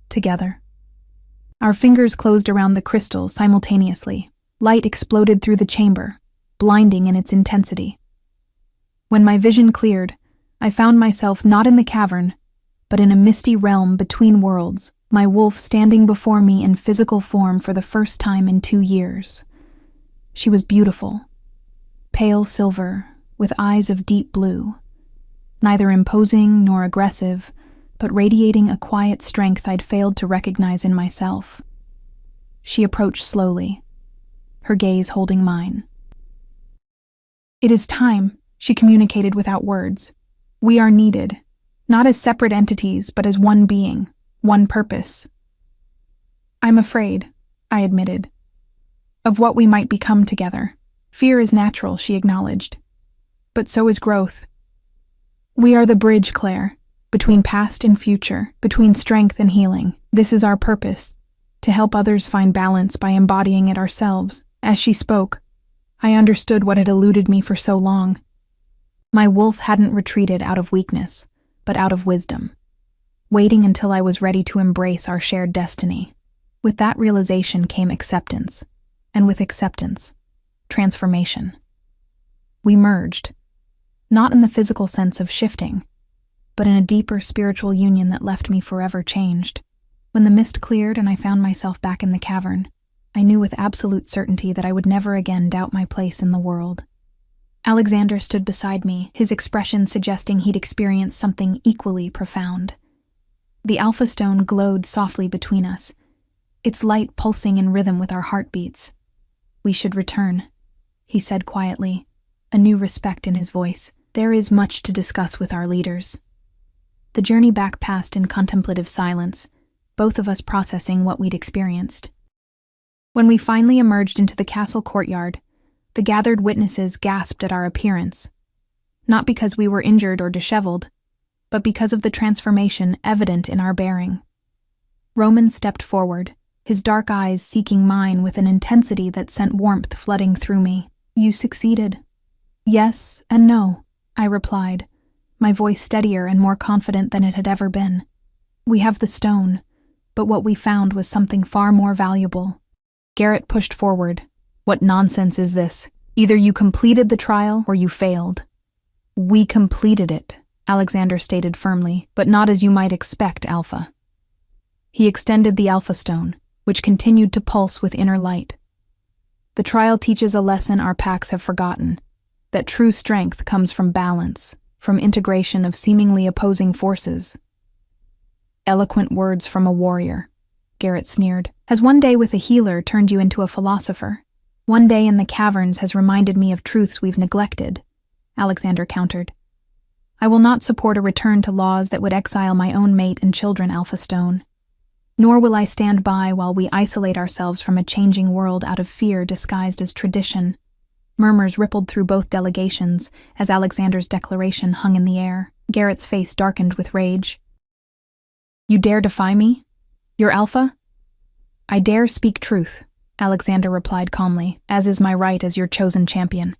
Together. Our fingers closed around the crystal simultaneously. Light exploded through the chamber, blinding in its intensity. When my vision cleared, I found myself not in the cavern, but in a misty realm between worlds, my wolf standing before me in physical form for the first time in 2 years. She was beautiful, pale silver, with eyes of deep blue, neither imposing nor aggressive, but radiating a quiet strength I'd failed to recognize in myself. She approached slowly, her gaze holding mine. It is time, she communicated without words. We are needed, not as separate entities, but as one being, one purpose. I'm afraid, I admitted, of what we might become together. Fear is natural, she acknowledged, but so is growth. We are the bridge, Claire, between past and future, between strength and healing. This is our purpose, to help others find balance by embodying it ourselves. As she spoke, I understood what had eluded me for so long. My wolf hadn't retreated out of weakness, but out of wisdom, waiting until I was ready to embrace our shared destiny. With that realization came acceptance, and with acceptance, transformation. We merged, not in the physical sense of shifting, but in a deeper spiritual union that left me forever changed. When the mist cleared and I found myself back in the cavern, I knew with absolute certainty that I would never again doubt my place in the world. Alexander stood beside me, his expression suggesting he'd experienced something equally profound. The Alpha Stone glowed softly between us, its light pulsing in rhythm with our heartbeats. We should return, he said quietly, a new respect in his voice. There is much to discuss with our leaders. The journey back passed in contemplative silence, both of us processing what we'd experienced. When we finally emerged into the castle courtyard, the gathered witnesses gasped at our appearance, not because we were injured or disheveled, but because of the transformation evident in our bearing. Roman stepped forward, his dark eyes seeking mine with an intensity that sent warmth flooding through me. You succeeded. Yes and no, I replied, my voice steadier and more confident than it had ever been. We have the stone, but what we found was something far more valuable. Garrett pushed forward. What nonsense is this? Either you completed the trial or you failed. We completed it, Alexander stated firmly, but not as you might expect, Alpha. He extended the Alpha Stone, which continued to pulse with inner light. The trial teaches a lesson our packs have forgotten, that true strength comes from balance, from integration of seemingly opposing forces. Eloquent words from a warrior, Garrett sneered. Has one day with a healer turned you into a philosopher? One day in the caverns has reminded me of truths we've neglected, Alexander countered. I will not support a return to laws that would exile my own mate and children, Alpha Stone. Nor will I stand by while we isolate ourselves from a changing world out of fear disguised as tradition. Murmurs rippled through both delegations as Alexander's declaration hung in the air. Garrett's face darkened with rage. You dare defy me? You're Alpha? I dare speak truth, Alexander replied calmly, as is my right as your chosen champion.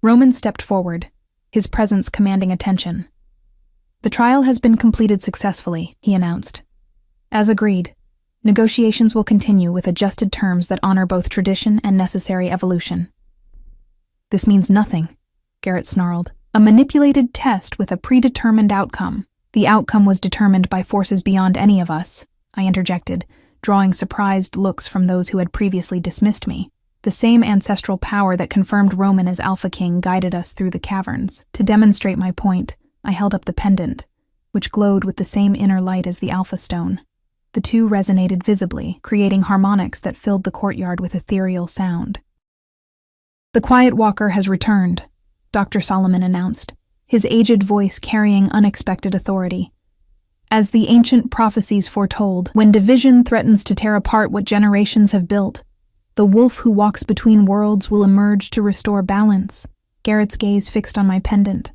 Roman stepped forward, his presence commanding attention. The trial has been completed successfully, he announced. As agreed, negotiations will continue with adjusted terms that honor both tradition and necessary evolution. This means nothing, Garrett snarled. A manipulated test with a predetermined outcome. The outcome was determined by forces beyond any of us, I interjected, drawing surprised looks from those who had previously dismissed me. The same ancestral power that confirmed Roman as Alpha King guided us through the caverns. To demonstrate my point, I held up the pendant, which glowed with the same inner light as the Alpha Stone. The two resonated visibly, creating harmonics that filled the courtyard with ethereal sound. "The Quiet Walker has returned," Dr. Solomon announced, his aged voice carrying unexpected authority. "As the ancient prophecies foretold, when division threatens to tear apart what generations have built, the wolf who walks between worlds will emerge to restore balance." Garrett's gaze fixed on my pendant,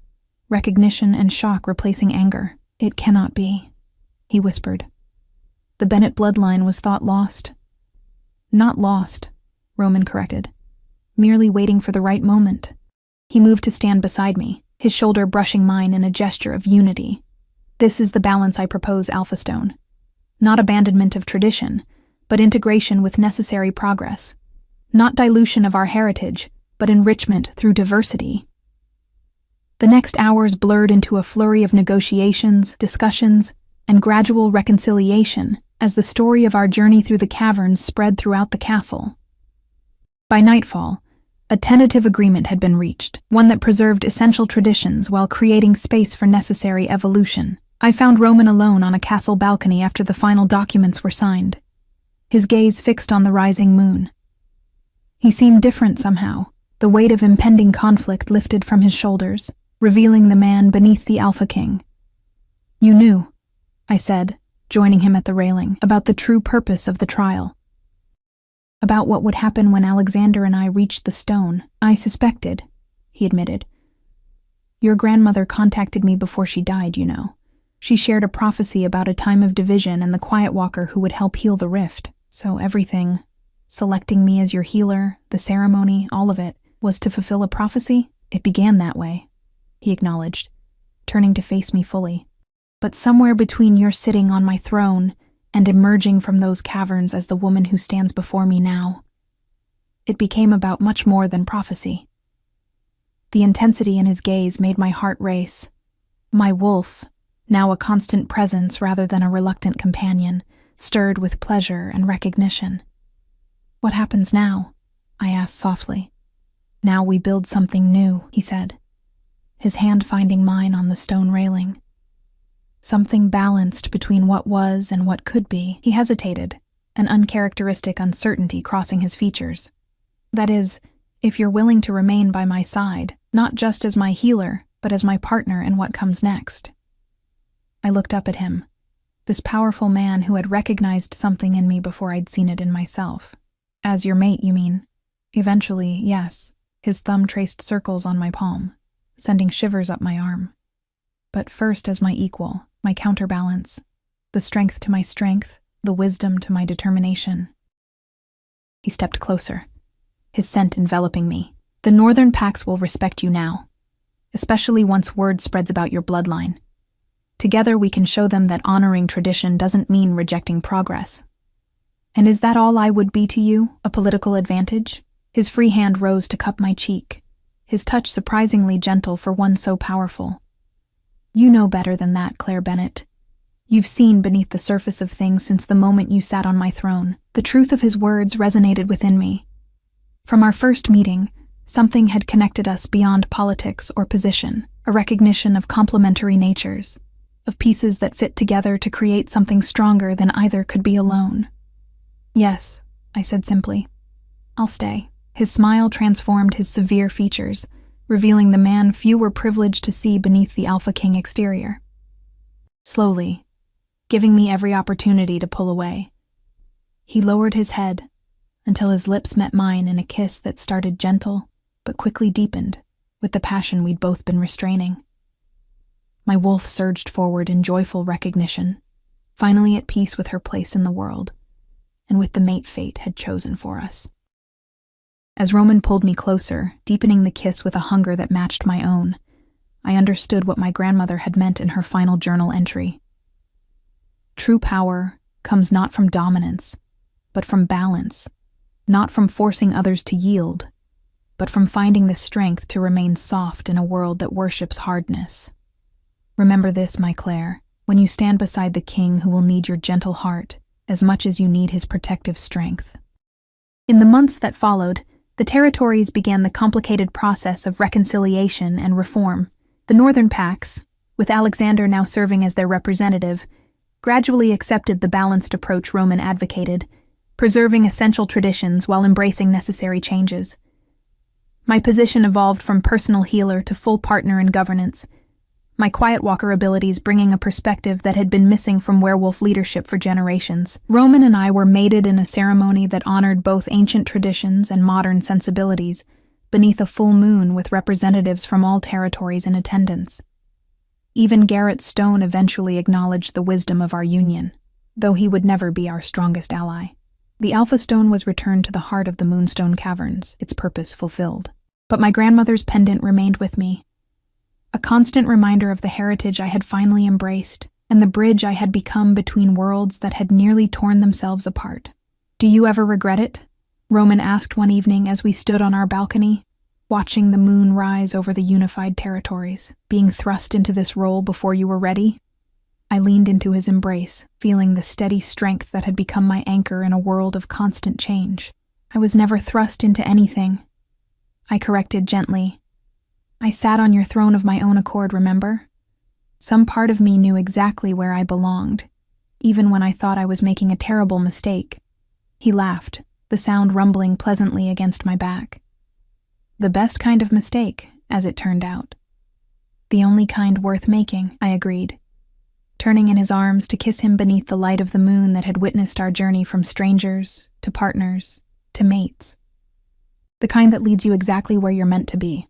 recognition and shock replacing anger. "It cannot be," he whispered. "The Bennett bloodline was thought lost." "Not lost," Roman corrected. "Merely waiting for the right moment." He moved to stand beside me, his shoulder brushing mine in a gesture of unity. "This is the balance I propose, Alpha Stone. Not abandonment of tradition, but integration with necessary progress. Not dilution of our heritage, but enrichment through diversity." The next hours blurred into a flurry of negotiations, discussions, and gradual reconciliation as the story of our journey through the caverns spread throughout the castle. By nightfall, a tentative agreement had been reached, one that preserved essential traditions while creating space for necessary evolution. I found Roman alone on a castle balcony after the final documents were signed, his gaze fixed on the rising moon. He seemed different somehow, the weight of impending conflict lifted from his shoulders, revealing the man beneath the Alpha King. "You knew," I said, joining him at the railing, "about the true purpose of the trial. About what would happen when Alexander and I reached the stone." "I suspected," he admitted. "Your grandmother contacted me before she died, you know. She shared a prophecy about a time of division and the Quiet Walker who would help heal the rift. So everything, selecting me as your healer, the ceremony, all of it, was to fulfill a prophecy? It began that way," he acknowledged, turning to face me fully. "But somewhere between your sitting on my throne and emerging from those caverns as the woman who stands before me now, it became about much more than prophecy." The intensity in his gaze made my heart race. My wolf, now a constant presence rather than a reluctant companion, stirred with pleasure and recognition. "What happens now?" I asked softly. "Now we build something new," he said, his hand finding mine on the stone railing. "Something balanced between what was and what could be." He hesitated, an uncharacteristic uncertainty crossing his features. "That is, if you're willing to remain by my side, not just as my healer, but as my partner in what comes next." I looked up at him, this powerful man who had recognized something in me before I'd seen it in myself. "As your mate, you mean?" "Eventually, yes." His thumb traced circles on my palm, sending shivers up my arm. "But first as my equal, my counterbalance, the strength to my strength, the wisdom to my determination." He stepped closer, his scent enveloping me. "The northern packs will respect you now, especially once word spreads about your bloodline. Together we can show them that honoring tradition doesn't mean rejecting progress." "And is that all I would be to you, a political advantage?" His free hand rose to cup my cheek, his touch surprisingly gentle for one so powerful. "You know better than that, Claire Bennett. You've seen beneath the surface of things since the moment you sat on my throne." The truth of his words resonated within me. From our first meeting, something had connected us beyond politics or position, a recognition of complementary natures, of pieces that fit together to create something stronger than either could be alone. "Yes," I said simply. "I'll stay." His smile transformed his severe features, revealing the man few were privileged to see beneath the Alpha King exterior. Slowly, giving me every opportunity to pull away, he lowered his head until his lips met mine in a kiss that started gentle but quickly deepened with the passion we'd both been restraining. My wolf surged forward in joyful recognition, finally at peace with her place in the world, and with the mate fate had chosen for us. As Roman pulled me closer, deepening the kiss with a hunger that matched my own, I understood what my grandmother had meant in her final journal entry. True power comes not from dominance, but from balance, not from forcing others to yield, but from finding the strength to remain soft in a world that worships hardness. Remember this, my Claire, when you stand beside the king who will need your gentle heart as much as you need his protective strength. In the months that followed, the territories began the complicated process of reconciliation and reform. The northern packs, with Alexander now serving as their representative, gradually accepted the balanced approach Roman advocated, preserving essential traditions while embracing necessary changes. My position evolved from personal healer to full partner in governance, my quiet walker abilities bringing a perspective that had been missing from werewolf leadership for generations. Roman and I were mated in a ceremony that honored both ancient traditions and modern sensibilities, beneath a full moon with representatives from all territories in attendance. Even Garrett Stone eventually acknowledged the wisdom of our union, though he would never be our strongest ally. The Alpha Stone was returned to the heart of the Moonstone Caverns, its purpose fulfilled. But my grandmother's pendant remained with me, a constant reminder of the heritage I had finally embraced and the bridge I had become between worlds that had nearly torn themselves apart. "Do you ever regret it?" Roman asked one evening as we stood on our balcony, watching the moon rise over the unified territories, being thrust into this role before you were ready. I leaned into his embrace, feeling the steady strength that had become my anchor in a world of constant change. "I was never thrust into anything," I corrected gently. "I sat on your throne of my own accord, remember? Some part of me knew exactly where I belonged, even when I thought I was making a terrible mistake." He laughed, the sound rumbling pleasantly against my back. "The best kind of mistake, as it turned out." "The only kind worth making," I agreed, turning in his arms to kiss him beneath the light of the moon that had witnessed our journey from strangers to partners to mates. "The kind that leads you exactly where you're meant to be."